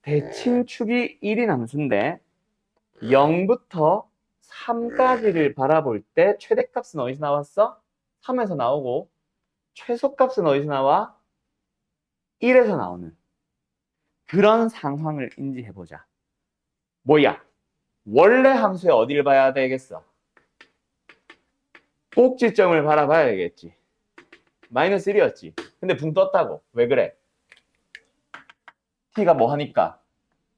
대칭축이 1인 함수인데 0부터 3까지를 바라볼 때 최대값은 어디서 나왔어? 3에서 나오고 최소값은 어디서 나와? 1에서 나오는 그런 상황을 인지해보자. 뭐야? 원래 함수에 어디를 봐야 되겠어? 꼭지점을 바라봐야 되겠지. 마이너스 1이었지. 근데 붕 떴다고. 왜 그래? t가 뭐 하니까?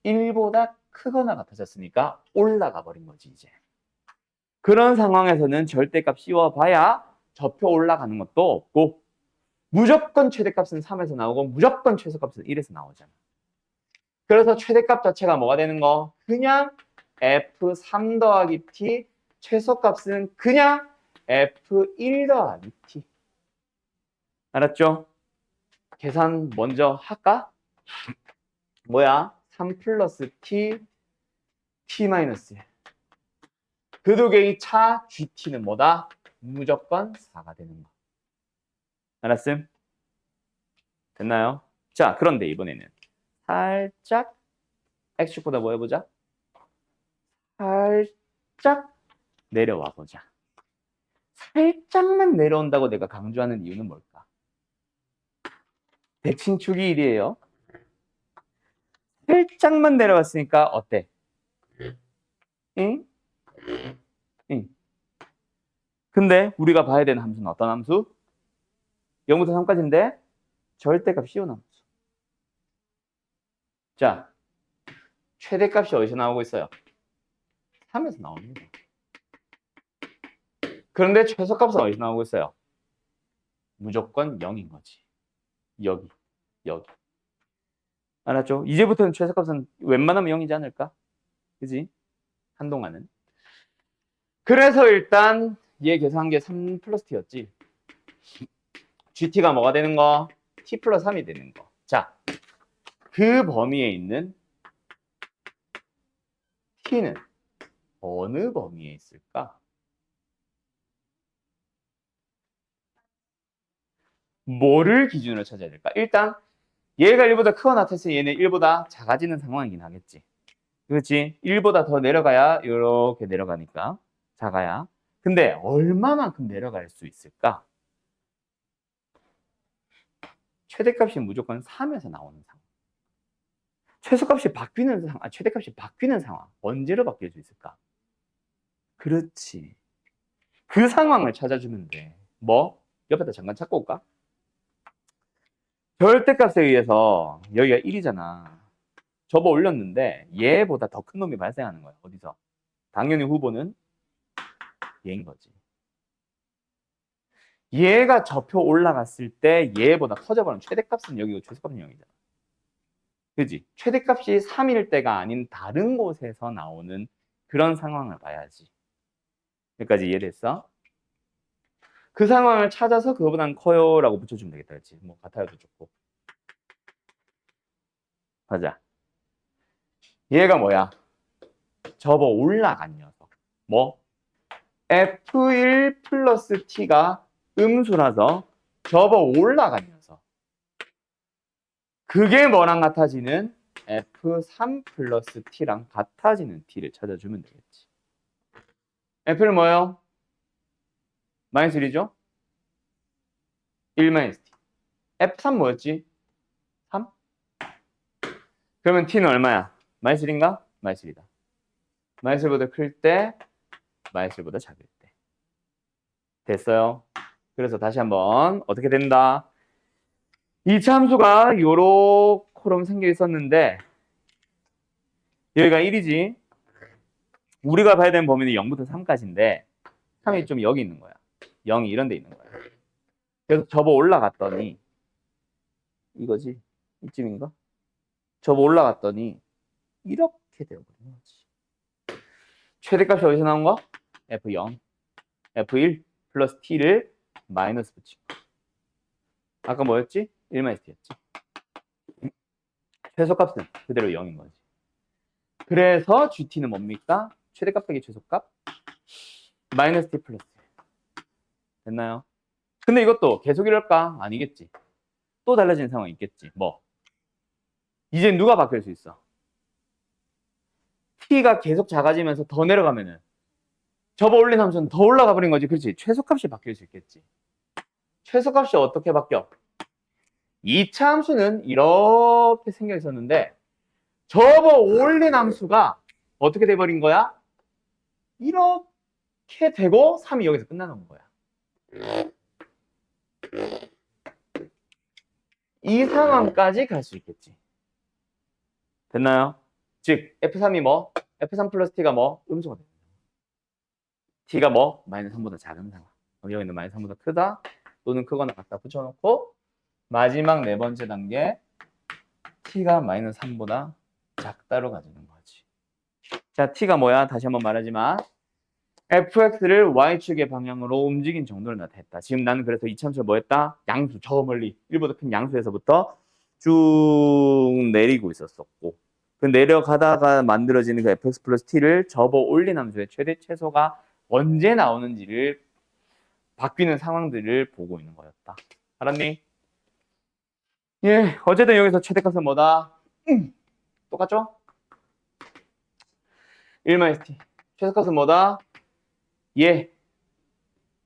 1보다 크거나 같아졌으니까 올라가 버린 거지 이제. 그런 상황에서는 절대값 씌워봐야 접혀 올라가는 것도 없고 무조건 최대값은 3에서 나오고 무조건 최소값은 1에서 나오잖아. 그래서 최대값 자체가 뭐가 되는 거? 그냥 f3 더하기 t, 최소값은 그냥 f1 더하기 t. 알았죠? 계산 먼저 할까? 뭐야? 3 플러스 t, t 마이너스 1. 그 두 개의 차 GT는 뭐다? 무조건 4가 되는 거. 알았음? 됐나요? 자, 그런데 이번에는 살짝 X축보다 뭐 해보자? 살짝 내려와 보자. 살짝만 내려온다고 내가 강조하는 이유는 뭘까? 대칭축이 1이에요. 살짝만 내려왔으니까 어때? 응? 응. 근데 우리가 봐야 되는 함수는 어떤 함수? 0부터 3까지인데 절대값 씌운 함수. 자, 최대값이 어디서 나오고 있어요? 3에서 나옵니다. 그런데 최소값은 어디서 나오고 있어요? 무조건 0인 거지. 여기, 여기. 알았죠? 이제부터는 최소값은 웬만하면 0이지 않을까? 그지? 한동안은. 그래서 일단 얘 계산한 게 3 플러스 t였지. gt가 뭐가 되는 거? t 플러스 3이 되는 거. 자, 그 범위에 있는 t는 어느 범위에 있을까? 뭐를 기준으로 찾아야 될까? 일단 얘가 1보다 크거나 같았으니 얘는 1보다 작아지는 상황이긴 하겠지. 그렇지? 1보다 더 내려가야 이렇게 내려가니까 작아야. 근데 얼마만큼 내려갈 수 있을까? 최대값이 무조건 3에서 나오는 상황. 최소값이 바뀌는 상황, 최대값이 바뀌는 상황. 언제로 바뀔 수 있을까? 그렇지. 그 상황을 찾아주면 돼. 뭐? 옆에다 잠깐 찾고 올까? 절대값에 의해서 여기가 1이잖아. 접어 올렸는데 얘보다 더 큰 놈이 발생하는 거야. 어디서? 당연히 후보는 얘인 거지. 얘가 접혀 올라갔을 때 얘보다 커져버리는 최대값은 여기고 최소값은 0이잖아. 그지? 최대값이 3일 때가 아닌 다른 곳에서 나오는 그런 상황을 봐야지. 여기까지 이해됐어? 그 상황을 찾아서 그거보단 커요 라고 붙여주면 되겠다. 그렇지? 뭐 같아요도 좋고. 가자. 얘가 뭐야? 접어 올라간 녀석. 뭐? F1 플러스 T가 음수라서 접어 올라간 녀석. 그게 뭐랑 같아지는? F3 플러스 T랑 같아지는 T를 찾아주면 되겠지. F는 뭐예요? 마이너스 1이죠? 1 마이너스 T. F3 뭐였지? 3? 그러면 t는 얼마야? 마이너스 1인가? 마이너스 1이다. 마이너스 1보다 클 때, 마이너스 1보다 작을 때. 됐어요? 그래서 다시 한번 어떻게 된다? 이차 함수가 요렇게럼 생겨 있었는데 여기가 1이지. 우리가 봐야 되는 범위는 0부터 3까지인데 3이 좀 여기 있는 거야. 0이 이런 데 있는 거야. 그래서 접어 올라갔더니 이거지? 이쯤인가? 접어 올라갔더니 이렇게 되어버린 거지. 최대값이 어디서 나온 거? F0, F1 플러스 T를 마이너스 붙이고. 아까 뭐였지? 1-T였지. 최소값은 그대로 0인 거지. 그래서 GT는 뭡니까? 최대값 빼기 최소값? 마이너스 T 플러스. 됐나요? 근데 이것도 계속 이럴까? 아니겠지. 또 달라지는 상황이 있겠지. 뭐? 이제 누가 바뀔 수 있어? T가 계속 작아지면서 더 내려가면은 접어 올린 함수는 더 올라가 버린 거지. 그렇지? 최소값이 바뀔 수 있겠지. 최소값이 어떻게 바뀌어? 2차 함수는 이렇게 생겨 있었는데 접어 올린 함수가 어떻게 돼버린 거야? 이렇게 되고 3이 여기서 끝나는 거야. 이 상황까지 갈 수 있겠지. 됐나요? 즉 F3이 뭐? F3 플러스 T가 뭐? 음수가 됩니다. T가 뭐? 마이너스 3보다 작은 상황. 여기는 마이너스 3보다 크다 또는 크거나 같다 붙여놓고 마지막 네 번째 단계 T가 마이너스 3보다 작다로 가지는 거지. 자, T가 뭐야? 다시 한번 말하지만 fx를 y축의 방향으로 움직인 정도를 나타냈다. 지금 나는 그래서 이 참수를 뭐 했다? 양수, 저 멀리 1보다 큰 양수에서부터 쭉 내리고 있었었고 그 내려가다가 만들어지는 그 fx 플러스 t를 접어 올린 함수의 최대 최소가 언제 나오는지를 바뀌는 상황들을 보고 있는 거였다. 알았니? 예, 어쨌든 여기서 최대값은 뭐다? 똑같죠? 1-t. 최소값은 뭐다? 예,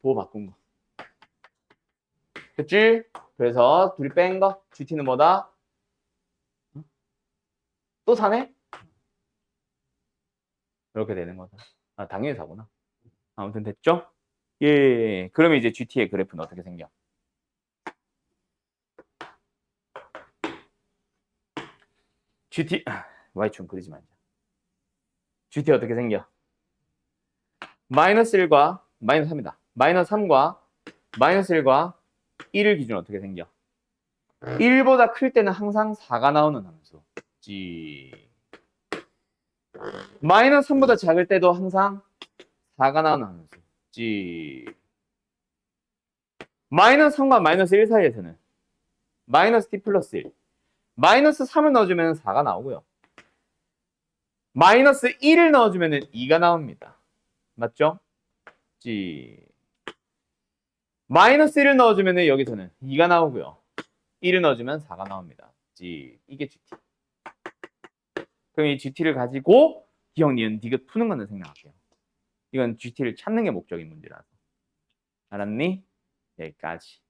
보호 바꾼 거. 됐지? 그래서 둘이 뺀 거. GT는 뭐다? 또 사네? 이렇게 되는 거다. 아, 당연히 사구나. 아무튼 됐죠? 예. 그러면 이제 GT의 그래프는 어떻게 생겨? GT, Y축 그리지 말자. GT 어떻게 생겨? 마이너스 1과 마이너스 3이다. 마이너스 3과 마이너스 1과 1을 기준으로 어떻게 생겨? 1보다 클 때는 항상 4가 나오는 함수. G. 마이너스 3보다 작을 때도 항상 4가 나오는 함수. G. 마이너스 3과 마이너스 1 사이에서는 마이너스 t 플러스 1. 마이너스 3을 넣어주면 4가 나오고요. 마이너스 1을 넣어주면 2가 나옵니다. 맞죠? G. 마이너스 1을 넣어주면 여기서는 2가 나오고요. 1을 넣어주면 4가 나옵니다. G. 이게 GT. 그럼 이 GT를 가지고 기억, 니은, 디귿 푸는 거는 생각할게요. 이건 GT를 찾는 게 목적인 문제라서. 알았니? 여기까지.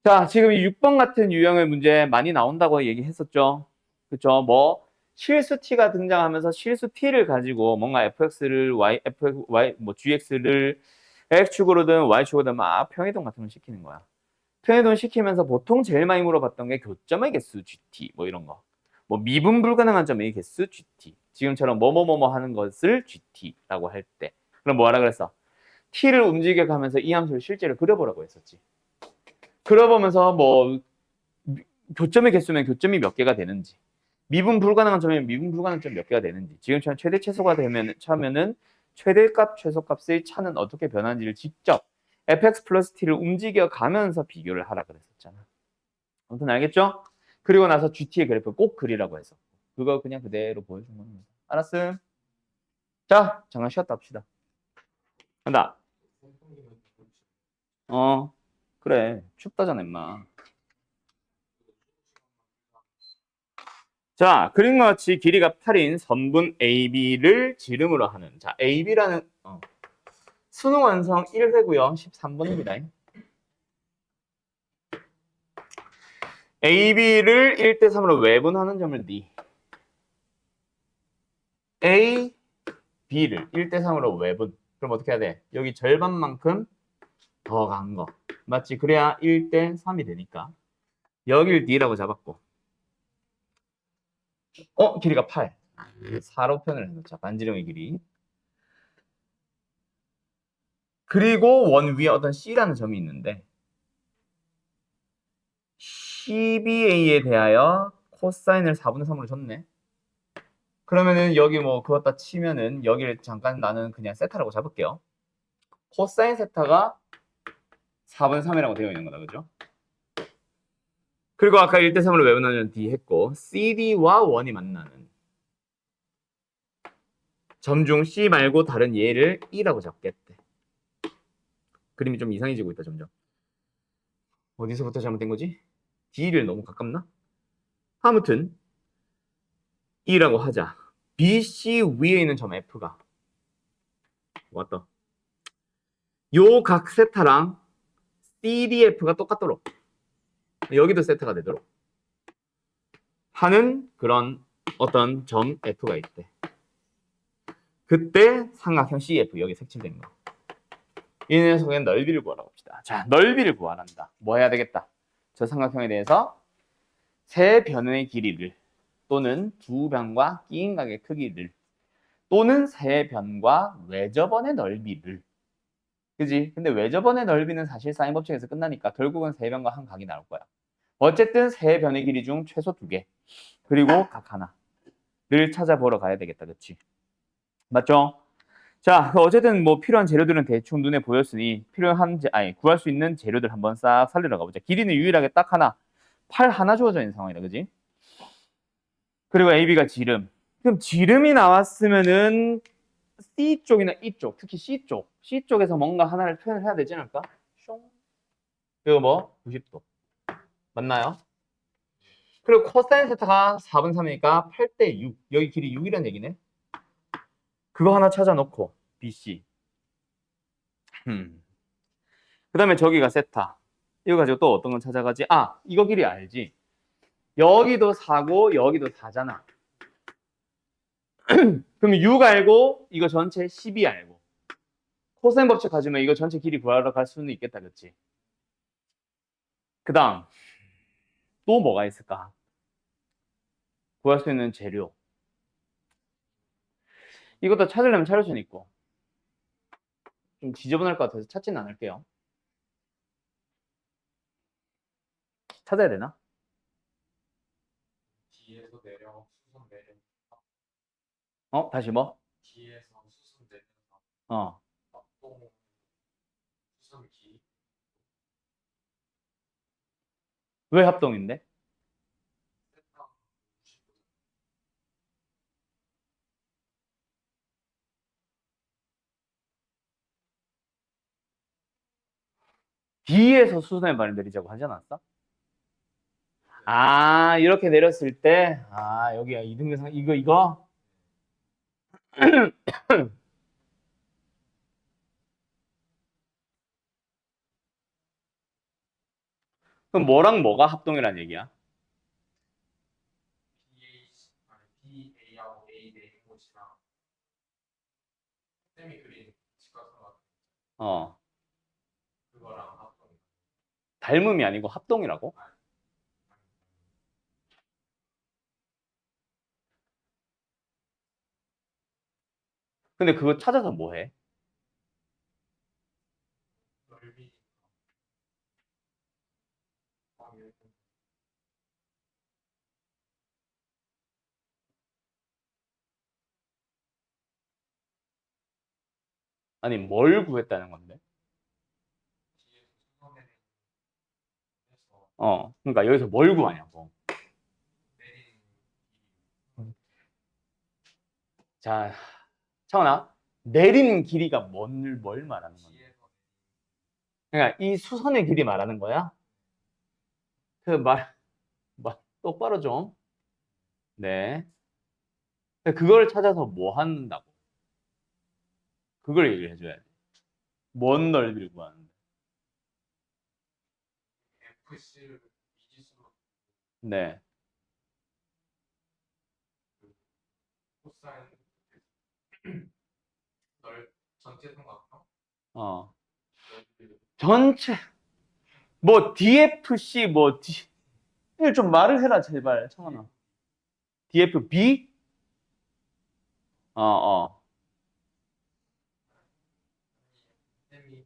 자, 지금 이 6번 같은 유형의 문제 많이 나온다고 얘기했었죠. 그쵸? 뭐 실수 t가 등장하면서 실수 t를 가지고 뭔가 fx를 뭐 gx를 x축으로든 y축으로든 막 평이동 같은 걸 시키는 거야. 평이동 시키면서 보통 제일 많이 물어봤던 게 교점의 개수 gt 뭐 이런 거. 뭐 미분 불가능한 점의 개수 gt. 지금처럼 뭐뭐뭐뭐 하는 것을 gt라고 할 때. 그럼 뭐하라 그랬어? t를 움직여 가면서 이 함수를 실제로 그려보라고 했었지. 그려보면서 뭐 교점의 개수면 교점이 몇 개가 되는지, 미분 불가능한 점이면 미분 불가능한 점 몇 개가 되는지, 지금처럼 최대 최소가 되면 차면은 최대값 최소값의 차는 어떻게 변하는지를 직접 fx 플러스 t를 움직여 가면서 비교를 하라 그랬었잖아. 아무튼 알겠죠? 그리고 나서 GT의 그래프 꼭 그리라고 해서 그거 그냥 그대로 보여준 겁니다. 알았음? 자, 잠깐 쉬었다 합시다. 간다. 그래. 춥다잖아, 임마. 자, 그림과 같이 길이가 8인 선분 AB를 지름으로 하는. 자, AB라는 수능 완성 1회고요. 13번입니다. AB를 1대3으로 외분하는 점을 D. A, B를 1대3으로 외분. 그럼 어떻게 해야 돼? 여기 절반만큼 더 간 거. 맞지? 그래야 1대3이 되니까. 여길 D라고 잡았고. 길이가 8. 4로 표현을 해놓자. 반지름의 길이. 그리고 원 위에 어떤 C라는 점이 있는데 12A에 대하여 코사인을 4분의 3으로 줬네. 그러면은 여기 뭐 그었다 치면은 여기를 잠깐 나는 그냥 세타라고 잡을게요. 코사인 세타가 4분의 3이라고 되어 있는 거다. 그죠? 그리고 아까 1대3으로 외우는 D 했고 CD와 원이 만나는 점 중 C 말고 다른 얘를 E라고 잡겠대. 그림이 좀 이상해지고 있다 점점. 어디서부터 잘못된 거지? D를 너무 가깝나? 아무튼 E라고 하자. BC 위에 있는 점 F가 왔다. 요 각 세타랑 CDF가 똑같도록 여기도 세타가 되도록 하는 그런 어떤 점 F가 있대. 그때 삼각형 CF 여기 색칠된 거. 이 녀석의 넓이를 구하라고 합시다. 자, 넓이를 구하란다. 뭐 해야 되겠다? 저 삼각형에 대해서 세 변의 길이를 또는 두 변과 끼인 각의 크기를 또는 세 변과 외접원의 넓이를 그지? 근데 외접원의 넓이는 사실 사인 법칙에서 끝나니까 결국은 세 변과 한 각이 나올 거야. 어쨌든 세 변의 길이 중 최소 2개 그리고 각 하나를 찾아보러 가야 되겠다. 그치? 맞죠? 자, 어쨌든 뭐 필요한 재료들은 대충 눈에 보였으니 구할 수 있는 재료들 한번 싹 살리러 가보자. 길이는 유일하게 딱 하나, 8 하나 주어져 있는 상황이다. 그지? 그리고 AB가 지름. 그럼 지름이 나왔으면은 C 쪽이나 E 쪽, 특히 C 쪽에서 뭔가 하나를 표현을 해야 되지 않을까? 숑. 이거 뭐? 90도. 맞나요? 그리고 코사인 세타가 4분 3이니까 8대 6. 여기 길이 6이라는 얘기네. 그거 하나 찾아놓고 BC. 그 다음에 저기가 세타. 이거 가지고 또 어떤 건 찾아가지? 이거 길이 알지? 여기도 4고 여기도 4잖아. 그럼 6 알고 이거 전체 12 알고 코사인 법칙 가지면 이거 전체 길이 구하러 갈 수는 있겠다. 그치? 그 다음 또 뭐가 있을까? 구할 수 있는 재료. 이것도 찾으려면 찾을 수는 있고 좀 지저분할 것 같아서 찾지는 않을게요. 찾아야 되나? 뒤에서 내려 수선 내려 다시 뭐? 뒤에서 수선 내려서 어. 합동 수선 기 왜 합동인데? 세타 90도 B에서 수선의 발을 내리자고 하지 않았어? 이렇게 내렸을 때, 여기야, 이등변상, 이거? 그럼 뭐랑 뭐가 합동이란 얘기야? BA하고 A 내린 곳이랑 쌤이 그린 직각삼각 어. 그거랑 합동 닮음이 아니고 합동이라고? 근데 그거 찾아서 뭐 해? 넓이 아니, 뭘 구했다는 건데? 뒤에서 수선 내린 해서 그러니까 여기서 뭘 구하냐고. 내린 자, 차원아, 내린 길이가 뭘 말하는 건데? 뒤에서 그러니까 이 수선의 길이 말하는 거야? 똑바로 좀. 네. 그걸 찾아서 뭐 한다고? 그걸 얘기를 해줘야 돼. 뭔 넓이를 구하는데. FC를 미지수로 네. 코사인 전체 삼각형 어. 넓이 전체 뭐 DFC 뭐 D 좀 말을 해라 제발 청아나. DFB? 어, 어. 셈이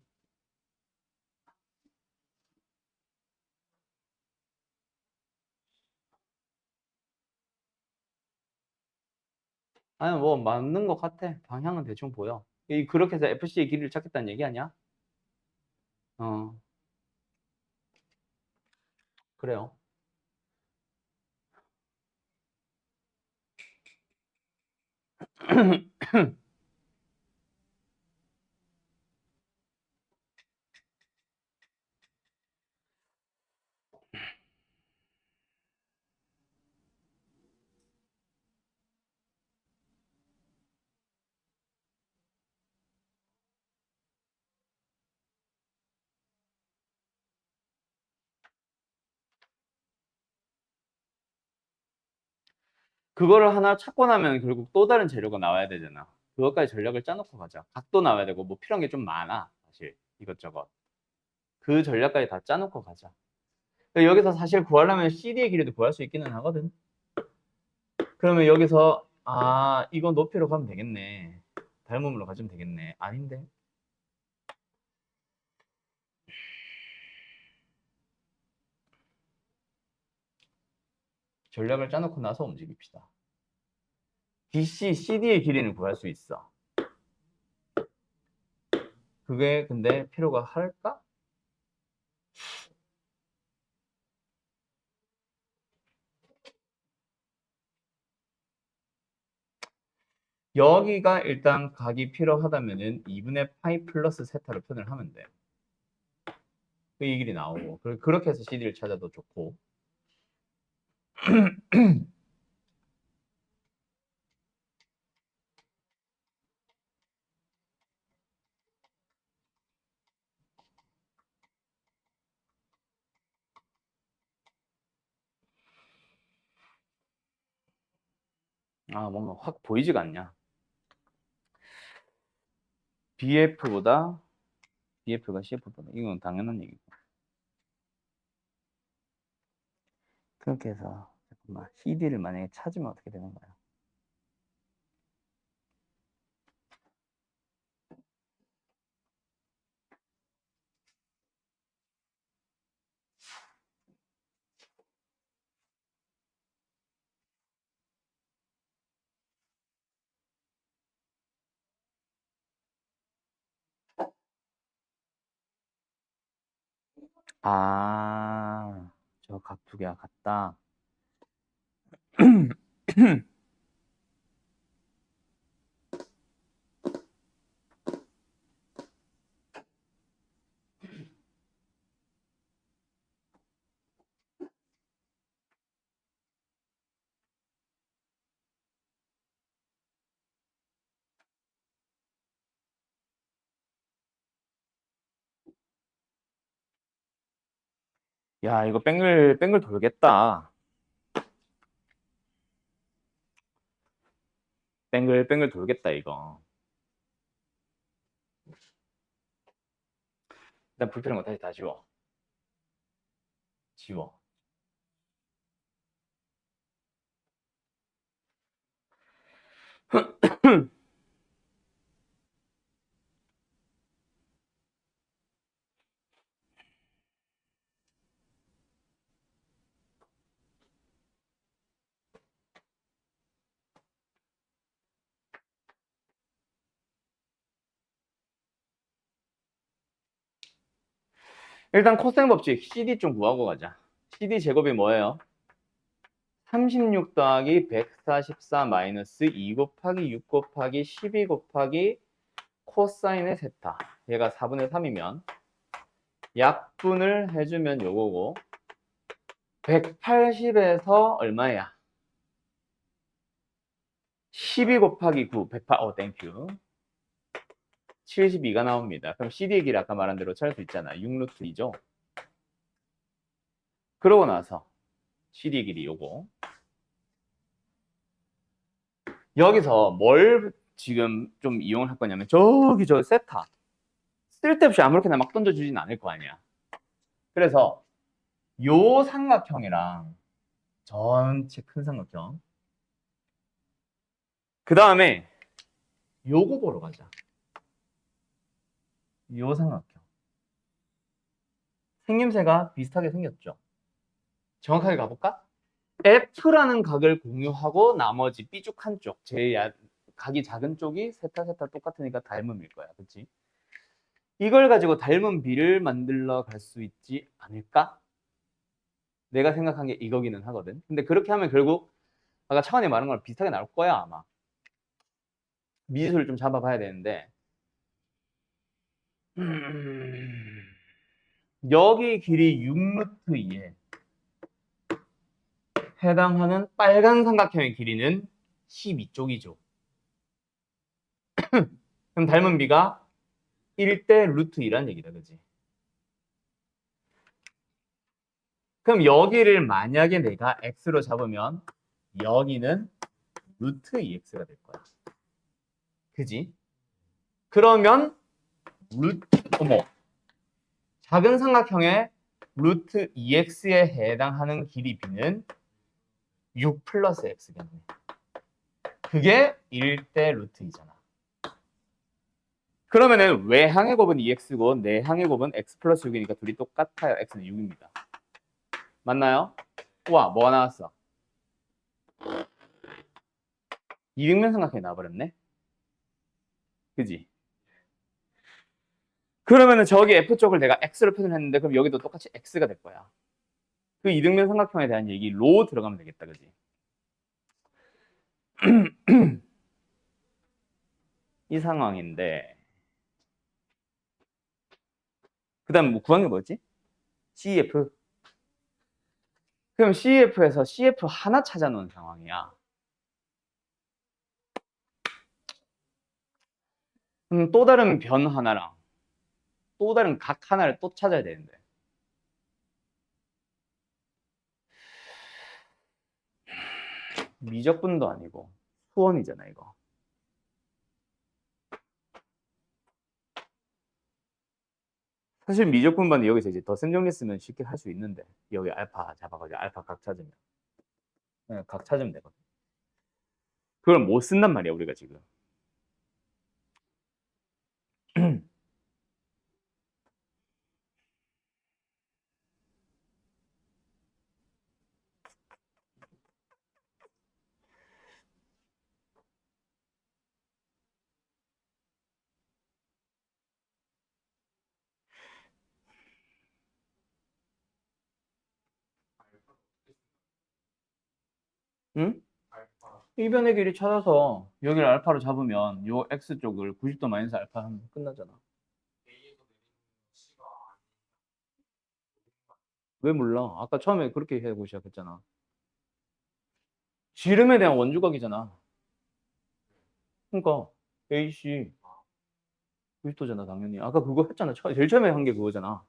아니 뭐 맞는 것 같아. 방향은 대충 보여. 그렇게 해서 FC의 길이를 찾겠다는 얘기 아니야? 어, 그래요. 그거를 하나 찾고 나면 결국 또 다른 재료가 나와야 되잖아. 그것까지 전략을 짜놓고 가자. 각도 나와야 되고 뭐 필요한 게 좀 많아. 사실 이것저것. 그 전략까지 다 짜놓고 가자. 그러니까 여기서 사실 구하려면 CD의 길이도 구할 수 있기는 하거든. 그러면 여기서 이거 높이로 가면 되겠네. 닮음으로 가지면 되겠네. 아닌데. 전략을 짜놓고 나서 움직입시다. DC, CD의 길이는 구할 수 있어. 그게 근데 필요가 할까? 여기가 일단 각이 필요하다면은 2분의 파이 플러스 세타로 표현을 하면 돼. 이 길이 나오고. 그렇게 해서 CD를 찾아도 좋고. 뭔가 확 보이지가 않냐. BF보다 BF가 CF보다 이건 당연한 얘기고. 그렇게 해서 잠깐만 CD를 만약에 찾으면 어떻게 되는 거야? 저 각 두 개가 같다. 야, 이거 뱅글 돌겠다. 뱅글 돌겠다, 이거. 일단 불필요한 거 다시 다 지워. 지워. 일단 코사인 법칙 CD 좀 구하고 가자. CD 제곱이 뭐예요? 36 더하기 144 마이너스 2 곱하기 6 곱하기 12 곱하기 코사인의 세타. 얘가 4분의 3이면 약분을 해주면 요거고 180에서 얼마야? 12 곱하기 9, 108, 땡큐. 72가 나옵니다. 그럼 CD의 길이 아까 말한 대로 찾을 수 있잖아. 6루트 2죠. 그러고 나서 CD의 길이 요거. 여기서 뭘 지금 좀 이용을 할 거냐면 저기 저 세타 쓸데없이 아무렇게나 막 던져주진 않을 거 아니야. 그래서 요 삼각형이랑 전체 큰 삼각형 그 다음에 요거 보러 가자. 요 삼각형 생김새가 비슷하게 생겼죠. 정확하게 가볼까? F라는 각을 공유하고 나머지 B쪽 한쪽 제일 각이 작은 쪽이 세타 똑같으니까 닮음일 거야. 그치? 이걸 가지고 닮은 B를 만들러 갈 수 있지 않을까? 내가 생각한 게 이거기는 하거든. 근데 그렇게 하면 결국 아까 차관이 말한 거랑 비슷하게 나올 거야 아마. 미지수를 좀 잡아봐야 되는데 여기 길이 6루트 2에 해당하는 빨간 삼각형의 길이는 12쪽이죠. 그럼 닮은 B가 1대 루트 2란 얘기다. 그지? 그럼 여기를 만약에 내가 x로 잡으면 여기는 루트 2x가 될 거야. 그지? 그러면 어머 작은 삼각형의 루트 2x에 해당하는 길이 b는 6 플러스 x겠네. 그게 1대 루트 2잖아. 그러면은 외항의 곱은 2x고 내항의 곱은 x 플러스 6이니까 둘이 똑같아요. x는 6입니다. 맞나요? 우와, 뭐가 나왔어? 이등변 삼각형이 나와버렸네. 그지? 그러면은 저기 F쪽을 내가 X로 표현했는데 그럼 여기도 똑같이 X가 될 거야. 그 이등변 삼각형에 대한 얘기로 들어가면 되겠다. 그지? 이 상황인데 그 다음 뭐 구한 게 뭐였지? CEF. 그럼 CEF에서 CF 하나 찾아놓은 상황이야. 그럼 또 다른 변 하나랑 또 다른 각 하나를 또 찾아야 되는데 미적분도 아니고 수원이잖아 이거. 사실 미적분반은 여기서 이제 더 센 정리 쓰면 쉽게 할 수 있는데 여기 알파 잡아가지고 알파 각 찾으면 네, 각 찾으면 되거든. 그걸 못 쓴단 말이야 우리가 지금. 응? 알파 이변의 길이 찾아서 여기를 알파로 잡으면 요 x쪽을 90도 마이너스 알파 하면 끝나잖아. A에서 내리는 C가 왜 몰라? 아까 처음에 그렇게 해고 시작했잖아. 지름에 대한 원주각이잖아. 그러니까 AC 90도잖아 당연히. 아까 그거 했잖아. 제일 처음에 한 게 그거잖아.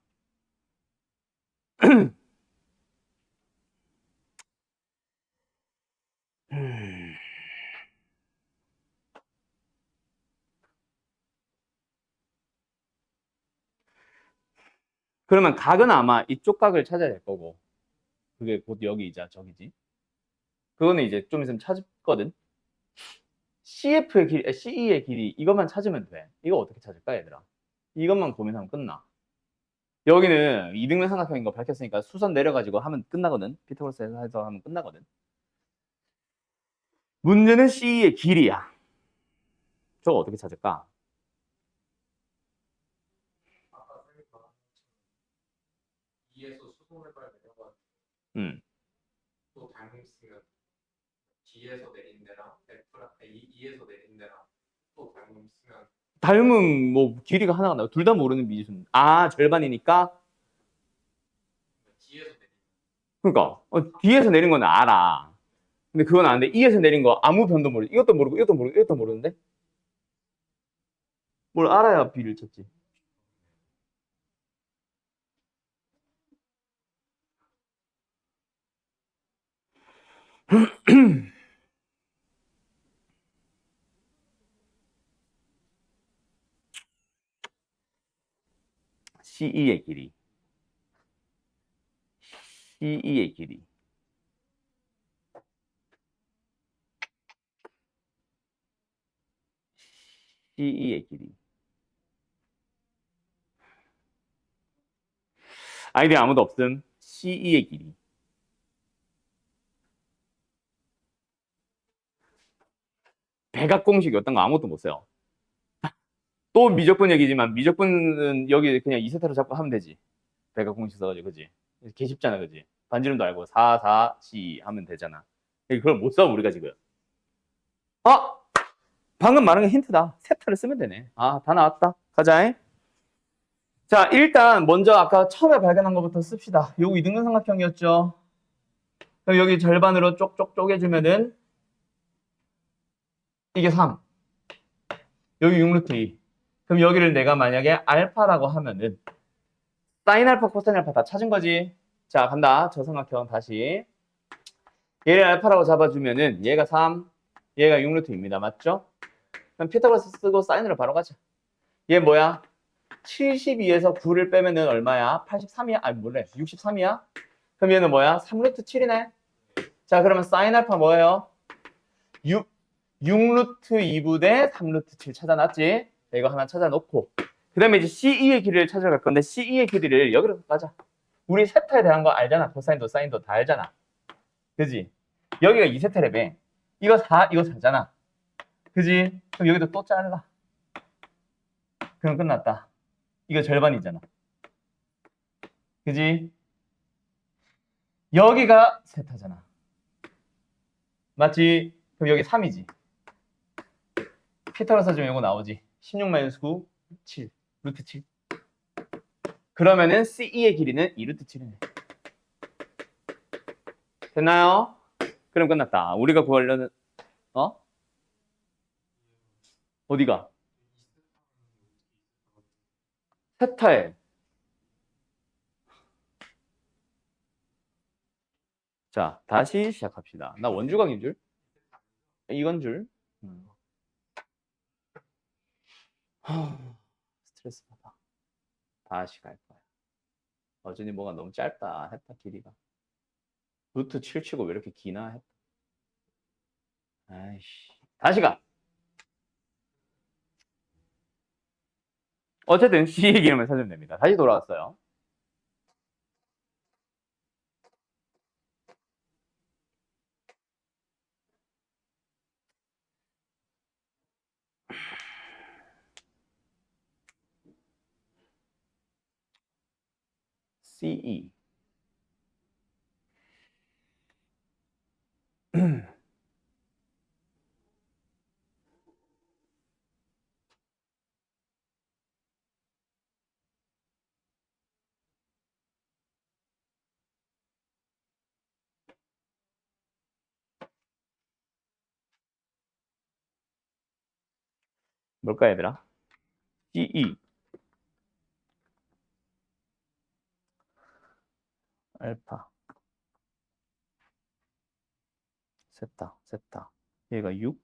그러면 각은 아마 이쪽 각을 찾아야 될 거고 그게 곧 여기이자 저기지. 그거는 이제 좀 있으면 찾거든. CF의 길이, CE의 길이 이것만 찾으면 돼. 이거 어떻게 찾을까 얘들아? 이것만 고민하면 끝나. 여기는 이등변 삼각형인 거 밝혔으니까 수선 내려가지고 하면 끝나거든. 피타고라스에서 해서 하면 끝나거든. 문제는 C의 길이야. 저거 어떻게 찾을까? 아까 쌤이 말한 것처럼 2에서 수동을 빨리 내려가지고 음. 또 닮음 쓰면 D에서 내린 데랑 F랑 2에서 내린 데랑 또 닮음 쓰면 닮은 뭐 길이가 하나가 나와. 둘 다 모르는 미지수는. 아, 절반이니까? D에서 내린 그러니까 D에서 내린 건 알아. 근데 그건 아는데 E에서 내린 거 아무 변도 모르지. 이것도 모르고 이것도 모르고 이것도 모르는데? 뭘 알아야 B를 찾지. C2의 길이. C2의 길이. C2의 길이. 아이디어 아무도 없음. C2의 길이. 백악 공식이 어떤 거 아무것도 못 써요. 또 미적분 얘기지만 미적분은 여기 그냥 2세타로 잡고 하면 되지. 백악 공식 써가지고 그지? 개 쉽잖아 그지? 반지름도 알고 4, 4, C 하면 되잖아. 그걸 못 써 우리가 지금. 아! 방금 말한 게 힌트다. 세타를 쓰면 되네. 아, 다 나왔다. 가자. 자, 일단 먼저 아까 처음에 발견한 것부터 씁시다. 요거 이등분 삼각형이었죠. 그럼 여기 절반으로 쪽쪽 쪼개주면은 이게 3. 여기 6루트 2. 그럼 여기를 내가 만약에 알파라고 하면은 사인 알파, 코사인 알파 다 찾은 거지. 자, 간다. 저 삼각형 다시. 얘를 알파라고 잡아주면은 얘가 3, 얘가 6루트입니다. 맞죠? 그럼 피타고라스 쓰고 사인으로 바로 가자. 얘 뭐야? 72에서 9를 빼면은 얼마야? 83이야? 아니 몰래 63이야? 그럼 얘는 뭐야? 3루트 7이네. 자, 그러면 사인 알파 뭐예요? 6루트 2분의 3루트 7 찾아놨지? 자, 이거 하나 찾아놓고 그 다음에 이제 C2의 길이를 찾아갈 건데 C2의 길이를 여기로 가자. 우리 세타에 대한 거 알잖아. 코사인도 사인도 다 알잖아. 그지? 여기가 2세타래매. 이거 4, 이거 4잖아. 그지? 그럼 여기도 또 잘라. 그럼 끝났다. 이거 절반이잖아. 그지? 여기가 세타잖아. 맞지? 그럼 여기 3이지. 피타고라스 좀 이거 나오지. 16-9, 7. 루트 7. 그러면은 C2의 길이는 2루트 7이네. 됐나요? 그럼 끝났다. 우리가 구하려는 어디가? 세타에. 자, 다시 시작합시다. 나 원주각인 줄? 이건 줄? 스트레스 받아. 다시 갈 거야. 어쩐지 뭐가 너무 짧다 했다 길이가. 루트 7 치고 왜 이렇게 기나 했다. 아이씨. 다시 가. 어쨌든 C 얘기만 찾으면 됩니다. 다시 돌아왔어요. CE. 뭘까 얘들아? CE. 알파. 세타. 얘가 6,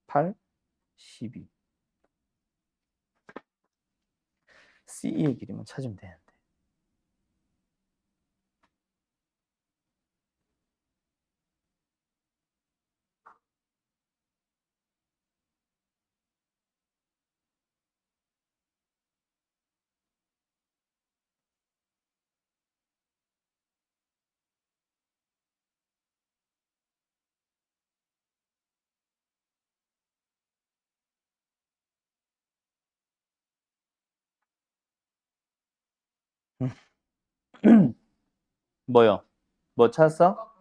8, 12. CE의 길이만 찾으면 되는데. 뭐요? 뭐 찾았어?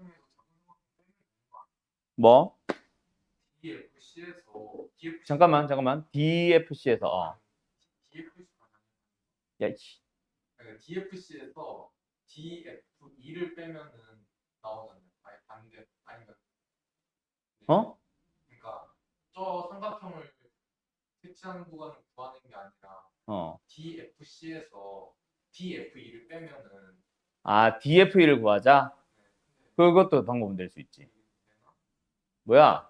뭐? DFC에서 잠깐만. DFC에서 야, 이씨. DFC에서 DF2를 빼면은 나오잖아요. 아니 반대 아니면 그러니까 저 삼각형을 색칠하는 구간을 구하는 게 아니라 DFC에서 DF2를 빼면은 DF1을 구하자? 그것도 방법은 될 수 있지. 뭐야?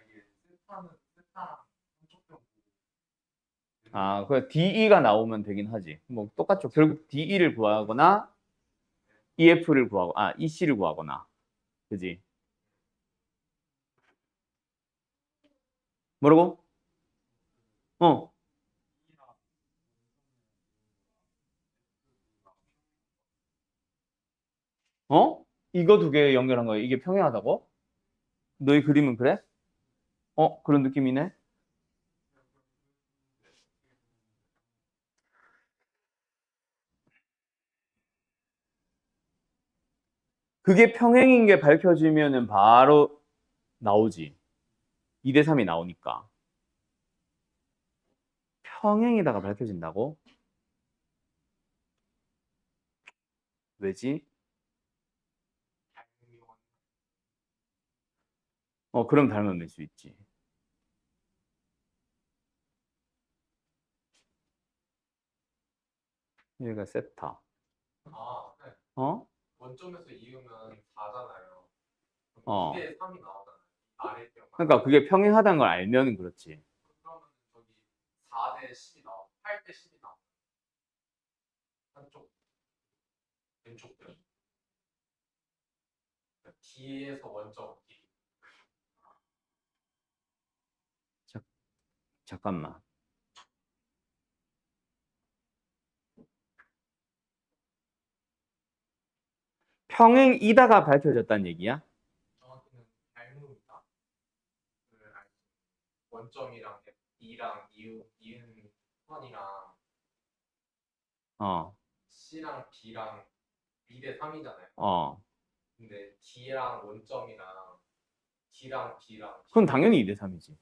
이게 세타는 세타랑 한쪽 병 아, 그 DE가 나오면 되긴 하지. 뭐 똑같죠. 결국 DE를 구하거나 EF를 구하고, EC를 구하거나. 그지? 뭐라고? 어, 어? 이거 두 개 연결한 거야. 이게 평행하다고? 너희 그림은 그래? 그런 느낌이네? 그게 평행인 게 밝혀지면은 바로 나오지. 2대 3이 나오니까. 평행이다가 밝혀진다고? 왜지? 그럼 닮아낼 수 있지. 여기가 세타. 네. 어? 원점에서 이으면 4잖아요. 어. 2대 3이 나오잖아요. 아래 뼈가. 그러니까 그게 평행하다는 걸 알면 그렇지. 그러면 저기 4대 10이 나와. 8대 10이 나와. 한쪽 왼쪽 뼈. 그러니까 D에서 원점 D. 잠깐만. 평행이다가 밝혀졌다는 얘기야? 정확히는 닮음이다. 원점이랑 E랑 이은 선이랑 어, C랑 B랑 2대 3이잖아요. 어. 근데 D랑 원점이랑 D랑 B랑 그건 당연히 2대 3이지.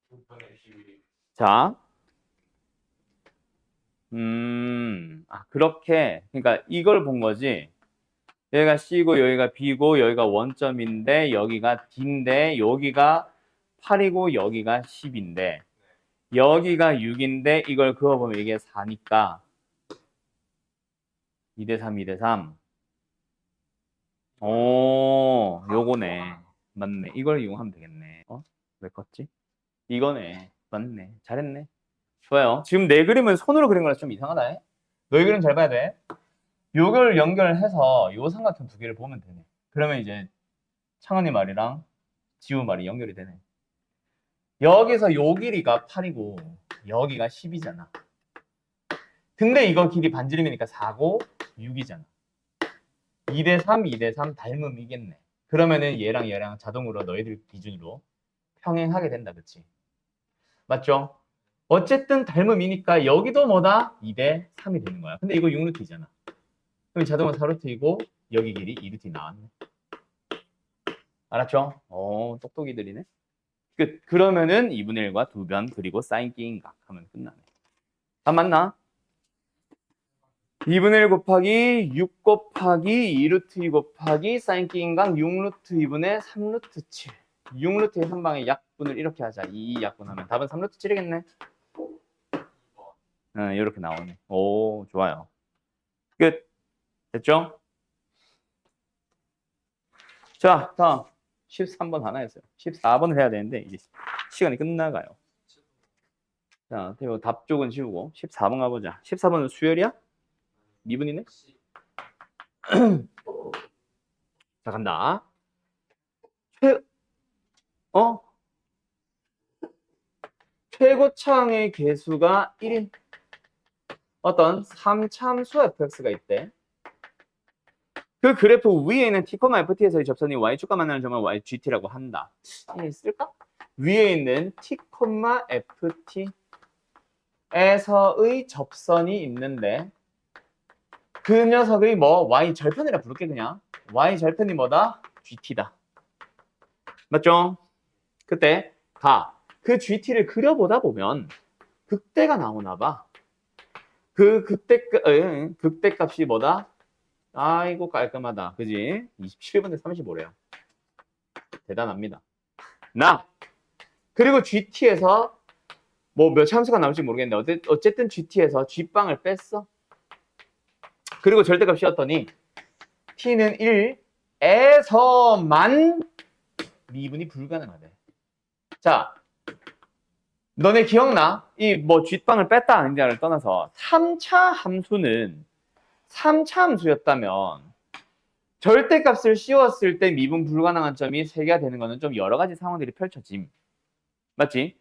두 편의 비율이 자, 그렇게, 그러니까 이걸 본 거지. 여기가 C고, 여기가 B고, 여기가 원점인데, 여기가 D인데, 여기가 8이고, 여기가 10인데, 여기가 6인데, 이걸 그어보면 이게 4니까, 2대 3, 2대 3. 오, 요거네. 맞네. 이걸 이용하면 되겠네. 왜 컸지? 이거네. 맞네. 잘했네. 좋아요. 지금 내 그림은 손으로 그린 거라 좀 이상하다. 너희 그림 잘 봐야 돼. 요걸 연결해서 요 삼각형 두 개를 보면 되네. 그러면 이제 창원이 말이랑 지우 말이 연결이 되네. 여기서 요 길이가 8이고 여기가 10이잖아. 근데 이거 길이 반지름이니까 4고 6이잖아. 2대 3, 2대 3 닮음이겠네. 그러면은 얘랑 얘랑 자동으로 너희들 기준으로 평행하게 된다. 그치? 맞죠? 어쨌든 닮음이니까 여기도 뭐다? 2대 3이 되는 거야. 근데 이거 6루트이잖아. 그럼 자동으로 4루트이고 여기 길이 2루트 나왔네. 알았죠? 똑똑이들이네. 끝. 그러면은 2분의 1과 두 변 그리고 사인 끼인각 하면 끝나네. 다 맞나? 2분의 1 곱하기 6 곱하기 2루트 2 곱하기 사인 끼인각 6루트 2분의 3루트 7. 6루트의 한 방에 약분을 이렇게 하자. 2 약분하면 답은 3루트 7이겠네. 이렇게 나오네. 오, 좋아요. 끝. 됐죠? 자, 다음 13번 하나였어요. 14번을 해야 되는데 이제 시간이 끝나가요. 자, 태호 답 쪽은 지우고 14번 가보자. 14번은 수열이야? 미분이네? 자, 간다. 최, 어? 최고창의 개수가 1인 어떤 3참수 fx가 있대. 그 그래프 위에 있는 t, ft에서의 접선이 y축과 만나는 점을 ygt라고 한다. 있을까? 위에 있는 t, ft에서의 접선이 있는데 그 녀석의 뭐 y 절편이라 부를게 그냥. y 절편이 뭐다? gt다. 맞죠? 그때 그 GT를 그려보다 보면 극대가 나오나 봐. 그 극대 값이 뭐다? 아이고 깔끔하다. 그지? 27분의 35래요. 대단합니다. 그리고 GT에서 뭐 몇 참수가 나올지 모르겠는데 어쨌든 GT에서 G빵을 뺐어. 그리고 절대값 씌웠더니 T는 1, 에서만 미분이 불가능하대. 자, 너네 기억나? 이 뭐 뒷방을 뺐다 아니냐를 떠나서 3차 함수는 3차 함수였다면 절대값을 씌웠을 때 미분 불가능한 점이 3개가 되는 거는 좀 여러 가지 상황들이 펼쳐짐. 맞지?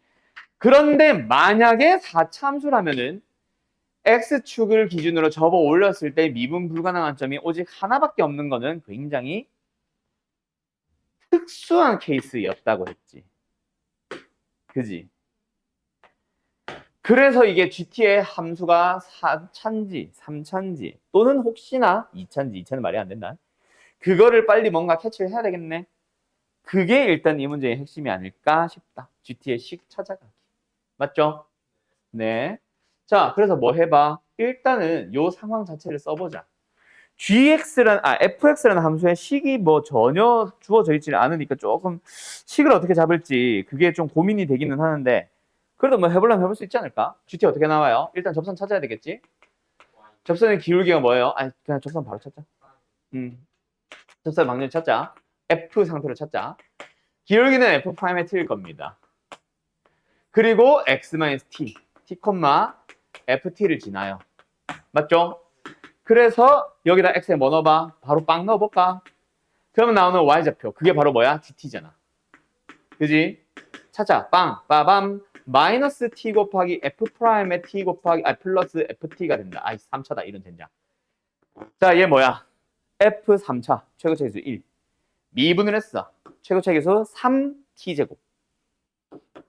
그런데 만약에 4차 함수라면은 x축을 기준으로 접어 올렸을 때 미분 불가능한 점이 오직 하나밖에 없는 거는 굉장히 특수한 케이스였다고 했지. 그지? 그래서 이게 GT의 함수가 4차인지 3차인지 또는 혹시나 2차인지 2차는 말이 안 된다. 그거를 빨리 뭔가 캐치를 해야 되겠네. 그게 일단 이 문제의 핵심이 아닐까 싶다. GT의 식 찾아가기. 맞죠? 네. 자, 그래서 뭐 해봐? 일단은 요 상황 자체를 써보자. fx라는 함수의 식이 뭐 전혀 주어져 있지 않으니까 조금 식을 어떻게 잡을지 그게 좀 고민이 되기는 하는데 그래도 뭐 해보려면 해볼 수 있지 않을까? GT 어떻게 나와요? 일단 접선 찾아야 되겠지? 접선의 기울기가 뭐예요? 아니, 그냥 접선 바로 찾자. 접선의 방정식 찾자. F 상태로 찾자. 기울기는 F'에 틀릴 겁니다. 그리고 X-T, T, FT를 지나요. 맞죠? 그래서 여기다 X에 뭐 넣어봐? 바로 빵 넣어볼까? 그러면 나오는 Y좌표, 그게 바로 뭐야? GT잖아. 그지? 찾아. 빵, 빠밤. 마이너스 T 곱하기 F'의 T 곱하기, 플러스 FT가 된다. 3차다. 이런 젠장. 자, 얘 뭐야? F 3차. 최고차계수 1. 미분을 했어. 최고차계수 3T제곱.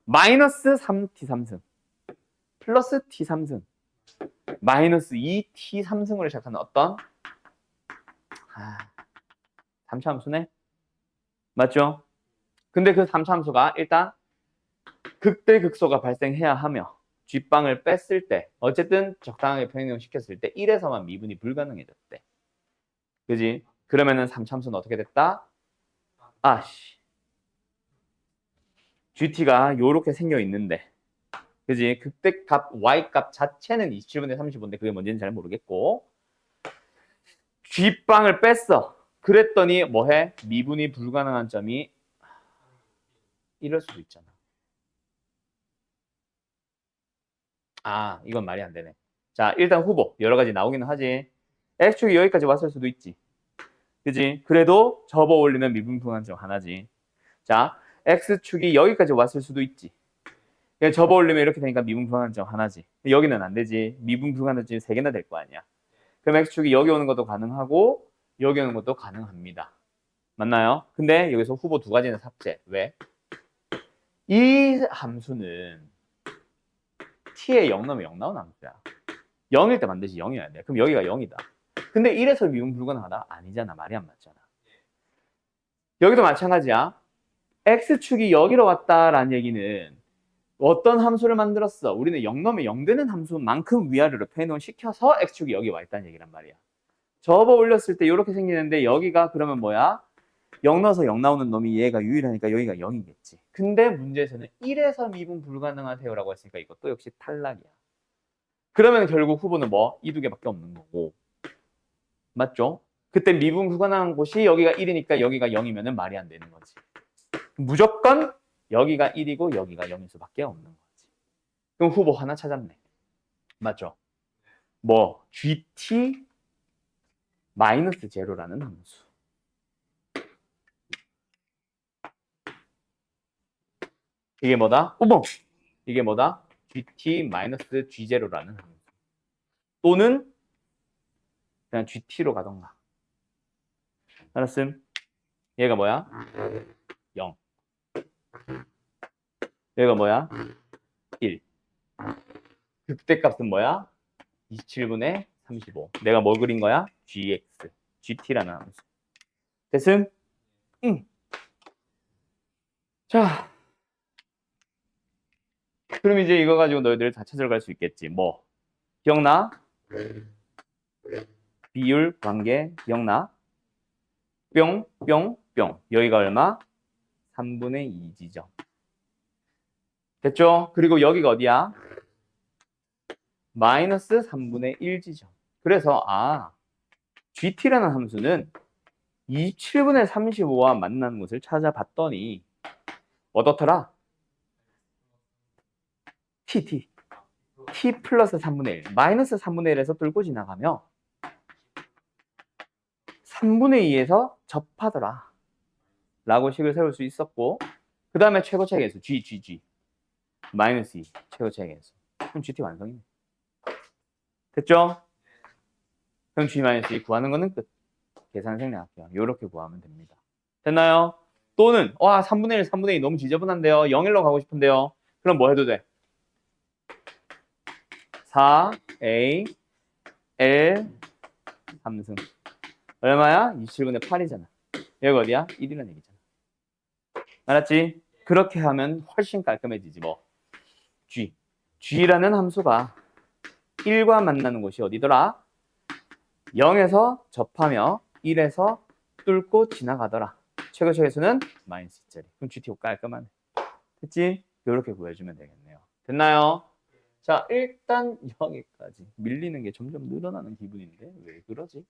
마이너스 3T 3승. 플러스 T 3승. 마이너스 2T 3승으로 시작하는 어떤? 3차 함수네? 맞죠? 근데 그 3차 함수가 일단 극대극소가 발생해야 하며 뒷방을 뺐을 때 어쨌든 적당하게 평행시켰을 때 1에서만 미분이 불가능해졌대. 그지? 그러면은 3차 함수는 어떻게 됐다? GT가 요렇게 생겨 있는데 그지? 극대값 Y값 자체는 27분의 35인데 그게 뭔지는 잘 모르겠고 뒷방을 뺐어. 그랬더니 뭐해? 미분이 불가능한 점이 이럴 수도 있잖아. 이건 말이 안 되네. 자, 일단 후보 여러 가지 나오기는 하지. X축이 여기까지 왔을 수도 있지. 그지? 그래도 접어 올리면 미분 불가능한 점 하나지. 자, X축이 여기까지 왔을 수도 있지. 그냥 접어 올리면 이렇게 되니까 미분 불가능한 점 하나지. 여기는 안 되지. 미분 불가능한 점이 3개나 될 거 아니야. 그럼 X축이 여기 오는 것도 가능하고 여기 오는 것도 가능합니다. 맞나요? 근데 여기서 후보 2가지는 삭제. 왜? 이 함수는 t에 0 넣으면 0 나오는 함수야. 0일 때 반드시 0이어야 돼. 그럼 여기가 0이다. 근데 1에서 미분 불가능하다? 아니잖아. 말이 안 맞잖아. 여기도 마찬가지야. x축이 여기로 왔다라는 얘기는 어떤 함수를 만들었어? 우리는 0 넣으면 0 되는 함수만큼 위아래로 편이동을 시켜서 x축이 여기 와 있다는 얘기란 말이야. 접어 올렸을 때 이렇게 생기는데 여기가 그러면 뭐야? 0 넣어서 0 나오는 놈이 얘가 유일하니까 여기가 0이겠지. 근데 문제에서는 1에서 미분 불가능하세요라고 했으니까 이것도 역시 탈락이야. 그러면 결국 후보는 뭐? 이 2개밖에 없는 거고. 맞죠? 그때 미분 불가능한 곳이 여기가 1이니까 여기가 0이면 말이 안 되는 거지. 무조건 여기가 1이고 여기가 0일 수밖에 없는 거지. 그럼 후보 하나 찾았네. 맞죠? 뭐 GT 마이너스 제로라는 함수. 이게 뭐다? 어머! 이게 뭐다? GT 마이너스 G0라는 함수. 또는 그냥 GT로 가던가. 알았음? 얘가 뭐야? 0. 얘가 뭐야? 1. 극대값은 뭐야? 27분의 35. 내가 뭘 그린 거야? GX. GT라는 함수. 됐음? 자. 그럼 이제 이거 가지고 너희들 다 찾아갈 수 있겠지. 뭐? 기억나? 비율, 관계, 기억나? 뿅, 뿅, 뿅. 여기가 얼마? 3분의 2 지점. 됐죠? 그리고 여기가 어디야? 마이너스 3분의 1 지점. 그래서 GT라는 함수는 27분의 35와 만나는 곳을 찾아봤더니 어떻더라? t 플러스 3분의 1 마이너스 3분의 1에서 뚫고 지나가며 3분의 2에서 접하더라 라고 식을 세울 수 있었고, 그 다음에 최고차의 개수 g 마이너스 2 최고차의 개수. 그럼 GT 완성이네. 됐죠? 그럼 g-2 구하는 거는 끝. 계산 생략할게요. 이렇게 구하면 됩니다. 됐나요? 또는 3분의 1, 3분의 2 너무 지저분한데요. 0일로 가고 싶은데요. 그럼 뭐 해도 돼? 4a l 3승 얼마야? 27분의 8이잖아. 여기 어디야? 1이라는 얘기잖아. 알았지? 그렇게 하면 훨씬 깔끔해지지 뭐. g라는 함수가 1과 만나는 곳이 어디더라? 0에서 접하며 1에서 뚫고 지나가더라. 최고차 개수는 마이너스 2짜리. 그럼 GT 깔끔하네. 됐지? 이렇게 구해주면 되겠네요. 됐나요? 자, 일단 여기까지. 밀리는 게 점점 늘어나는 기분인데 왜 그러지?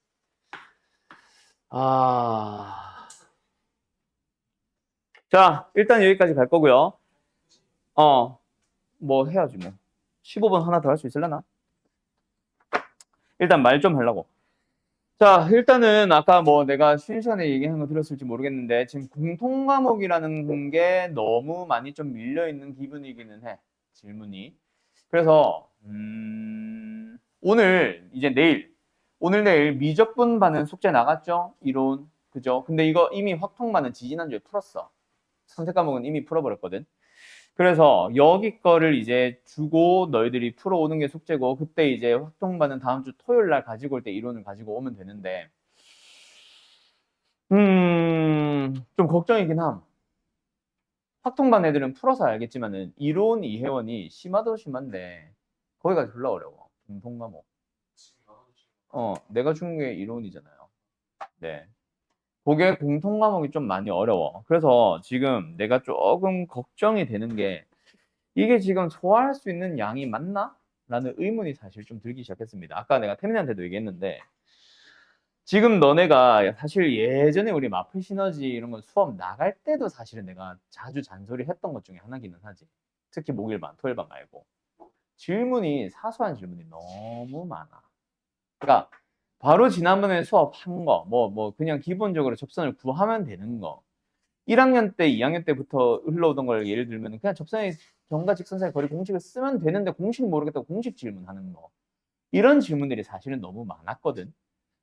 자, 일단 여기까지 갈 거고요. 뭐 해야지 뭐. 15분 하나 더 할 수 있을려나? 일단 말 좀 하려고. 자, 일단은 아까 뭐 내가 쉬는 시간에 얘기한 거 들었을지 모르겠는데 지금 공통 과목이라는 게 너무 많이 좀 밀려 있는 기분이기는 해. 질문이. 그래서 오늘 이제 오늘 내일 미적분반은 숙제 나갔죠? 이론. 그죠? 근데 이거 이미 확통반은 지지난주에 풀었어. 선택 과목은 이미 풀어버렸거든. 그래서 여기 거를 이제 주고 너희들이 풀어오는 게 숙제고, 그때 이제 확통반은 다음 주 토요일 날 가지고 올 때 이론을 가지고 오면 되는데, 좀 걱정이긴 함. 확통반 애들은 풀어서 알겠지만은 이론 이해원이 심하도 심한데 거기가 졸라 어려워. 공통 과목. 내가 준 게 이론이잖아요. 네. 그게 공통 과목이 좀 많이 어려워. 그래서 지금 내가 조금 걱정이 되는 게, 이게 지금 소화할 수 있는 양이 맞나? 라는 의문이 사실 좀 들기 시작했습니다. 아까 내가 태민이한테도 얘기했는데, 지금 너네가 사실 예전에 우리 마플 시너지 이런 거 수업 나갈 때도 사실은 내가 자주 잔소리 했던 것 중에 하나기는 하지. 특히 목요일반, 토요일반 말고. 사소한 질문이 너무 많아. 그러니까 바로 지난번에 수업한 거, 그냥 기본적으로 접선을 구하면 되는 거. 1학년 때, 2학년 때부터 흘러오던 걸 예를 들면 그냥 접선의 점과 직선 사이 거리 공식을 쓰면 되는데 공식 모르겠다고 공식 질문하는 거. 이런 질문들이 사실은 너무 많았거든.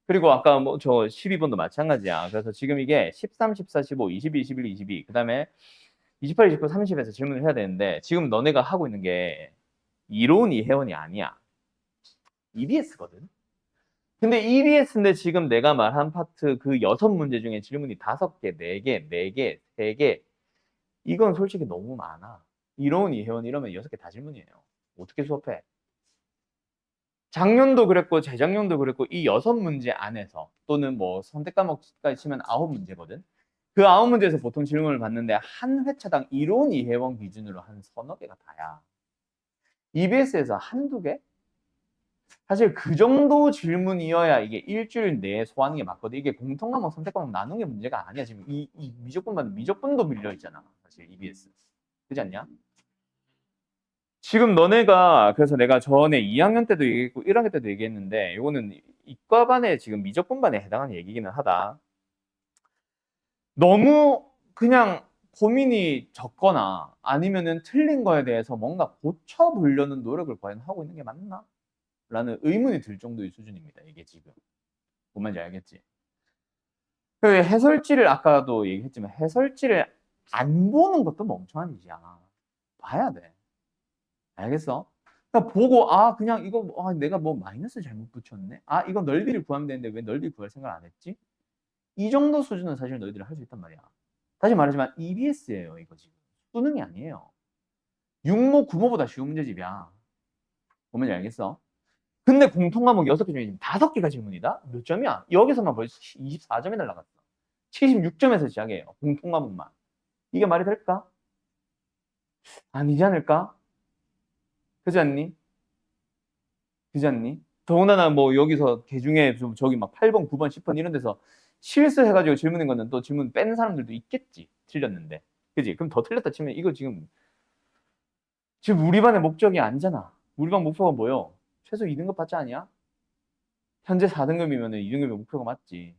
그리고 아까 뭐 저 12번도 마찬가지야. 그래서 지금 이게 13, 14, 15, 22, 21, 22, 그 다음에 28, 29, 30에서 질문을 해야 되는데 지금 너네가 하고 있는 게 이론 이해원이 아니야. EBS거든. 근데 EBS인데 지금 내가 말한 파트 그 6문제 중에 질문이 5개, 4개, 4개, 3개. 이건 솔직히 너무 많아. 이론 이해원 이러면 6개 다 질문이에요. 어떻게 수업해? 작년도 그랬고 재작년도 그랬고 이 6문제 안에서, 또는 뭐 선택 과목까지 치면 9문제거든. 그 9문제에서 보통 질문을 받는데 한 회차당 이론 이해원 기준으로 한 서너 개가 다야. EBS에서 한두 개? 사실 그 정도 질문이어야 이게 일주일 내에 소화하는 게 맞거든. 이게 공통 과목, 선택 과목 나눈 게 문제가 아니야. 지금 이 미적분도 밀려 있잖아. 사실 EBS. 그렇지 않냐? 지금 너네가, 그래서 내가 전에 2학년 때도 얘기했고 1학년 때도 얘기했는데, 이거는 이과반에 지금 미적분반에 해당하는 얘기기는 하다. 너무 그냥 고민이 적거나 아니면은 틀린 거에 대해서 뭔가 고쳐보려는 노력을 과연 하고 있는 게 맞나? 라는 의문이 들 정도의 수준입니다. 이게 지금. 뭔 말인지 알겠지? 그 해설지를 아까도 얘기했지만 해설지를 안 보는 것도 멍청한 짓이야. 봐야 돼. 알겠어? 그러니까 보고 그냥 이거 내가 뭐 마이너스 잘못 붙였네. 이거 넓이를 구하면 되는데 왜 넓이 구할 생각을 안 했지? 이 정도 수준은 사실 너희들이 할 수 있단 말이야. 다시 말하지만 EBS예요, 이거 지금. 수능이 아니에요. 6모, 9모보다 쉬운 문제집이야. 보면 알겠어? 근데 공통 과목 6개 중에 지금 5개가 질문이다? 몇 점이야? 여기서만 벌써 24점이 날라갔어. 76점에서 시작해요. 공통 과목만. 이게 말이 될까? 아니지 않을까? 그렇지 않니? 그렇지 않니? 더군다나 뭐 여기서 개중에 좀 저기 막 8번, 9번, 10번 이런 데서 실수해가지고 질문인 거는 또 질문 뺀 사람들도 있겠지. 틀렸는데. 그지? 그럼 더 틀렸다 치면 이거 지금 우리 반의 목적이 아니잖아. 우리 반 목표가 뭐요? 최소 2등급 받지 않냐? 현재 4등급이면 2등급이 목표가 맞지.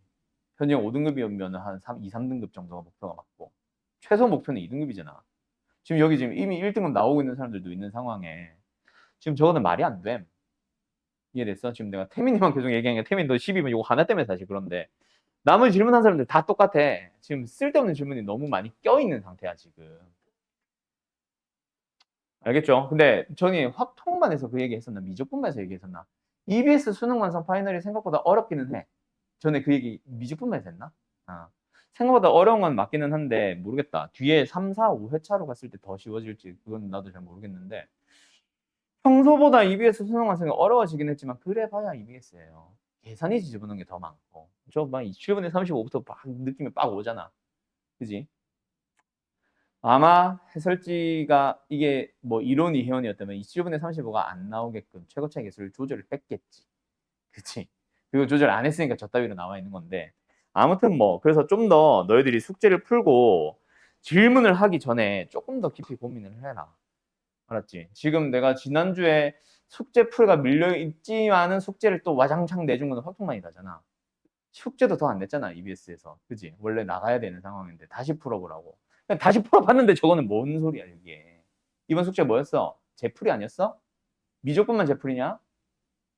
현재 5등급이면 한 2, 3등급 정도가 목표가 맞고. 최소 목표는 2등급이잖아. 지금 여기 지금 이미 1등급 나오고 있는 사람들도 있는 상황에 지금 저거는 말이 안 돼. 이해됐어? 지금 내가 태민이만 계속 얘기하는 게 태민 너 10이면 이거 하나 때문에 사실 그런데 나머지 질문한 사람들 다 똑같아. 지금 쓸데없는 질문이 너무 많이 껴있는 상태야 지금. 알겠죠? 근데 저는 확통반에서 그 얘기 했었나? 미적분반에서 얘기했었나? EBS 수능 완성 파이널이 생각보다 어렵기는 해. 전에 그 얘기 미적분반에서 했나? 생각보다 어려운 건 맞기는 한데 모르겠다. 뒤에 3, 4, 5회차로 갔을 때 더 쉬워질지 그건 나도 잘 모르겠는데 평소보다 EBS 수능 완성이 어려워지긴 했지만 그래 봐야 EBS예요. 계산이 뒤집어놓은 게 더 많고 저막 7분의 35부터 막 느낌이 빡 오잖아. 그지? 아마 해설지가 이게 뭐 이론이 회원이었다면 27분의 35가 안 나오게끔 최고차의 개수를 조절을 뺐겠지. 그치? 그리고 조절 안 했으니까 저 따위로 나와 있는 건데 아무튼 뭐 그래서 좀 더 너희들이 숙제를 풀고 질문을 하기 전에 조금 더 깊이 고민을 해라. 알았지? 지금 내가 지난주에 숙제 풀가 밀려있지만은 숙제를 또 와장창 내준 건 확통만이다잖아. 숙제도 더 안 냈잖아 EBS에서. 그지? 원래 나가야 되는 상황인데 다시 풀어보라고. 다시 풀어봤는데 저거는 뭔 소리야 이게. 이번 숙제 뭐였어? 재풀이 아니었어? 미적분만 재풀이냐?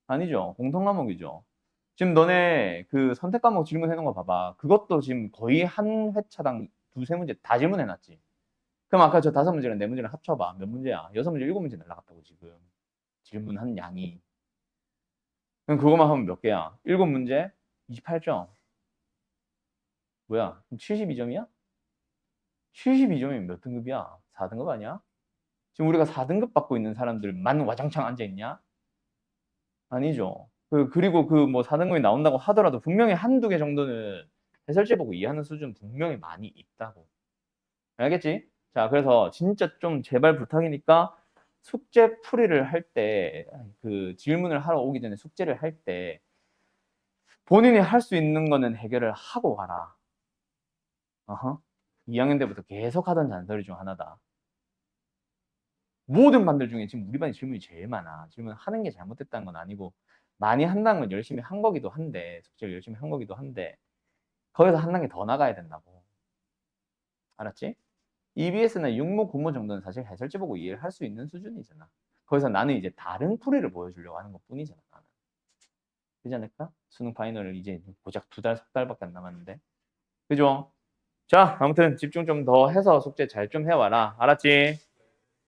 아니죠. 공통 과목이죠. 지금 너네 그 선택 과목 질문해놓은 거 봐봐. 그것도 지금 거의 한 회차당 두세 문제 다 질문해놨지. 그럼 아까 저 5문제랑 4문제랑 합쳐봐. 몇 문제야? 6문제, 7문제 날라갔다고 지금. 질문한 양이. 그럼 그것만 하면 몇 개야? 7문제? 28점. 뭐야? 72점이야? 72점이면 몇 등급이야? 4등급 아니야? 지금 우리가 4등급 받고 있는 사람들만 와장창 앉아있냐? 아니죠. 그리고 그 뭐 4등급이 나온다고 하더라도 분명히 한두 개 정도는 해설지 보고 이해하는 수준 분명히 많이 있다고. 알겠지? 자, 그래서 진짜 좀 제발 부탁이니까 숙제 풀이를 할 때, 그 질문을 하러 오기 전에 숙제를 할 때 본인이 할 수 있는 거는 해결을 하고 와라. 어허. 2학년 때부터 계속 하던 잔소리 중 하나다. 모든 반들 중에 지금 우리 반이 질문이 제일 많아. 질문하는 게 잘못됐다는 건 아니고 많이 한다는 건 열심히 한 거기도 한데 숙제를 열심히 한 거기도 한데 거기서 한 단계 더 나가야 된다고. 알았지? EBS나 육모, 고모 정도는 사실 해설지 보고 이해를 할 수 있는 수준이잖아. 거기서 나는 이제 다른 풀이를 보여주려고 하는 것 뿐이잖아. 나는. 그렇지 않을까? 수능 파이널을 이제 고작 2달, 3달밖에 안 남았는데. 그죠? 자, 아무튼 집중 좀 더 해서 숙제 잘 좀 해와라. 알았지?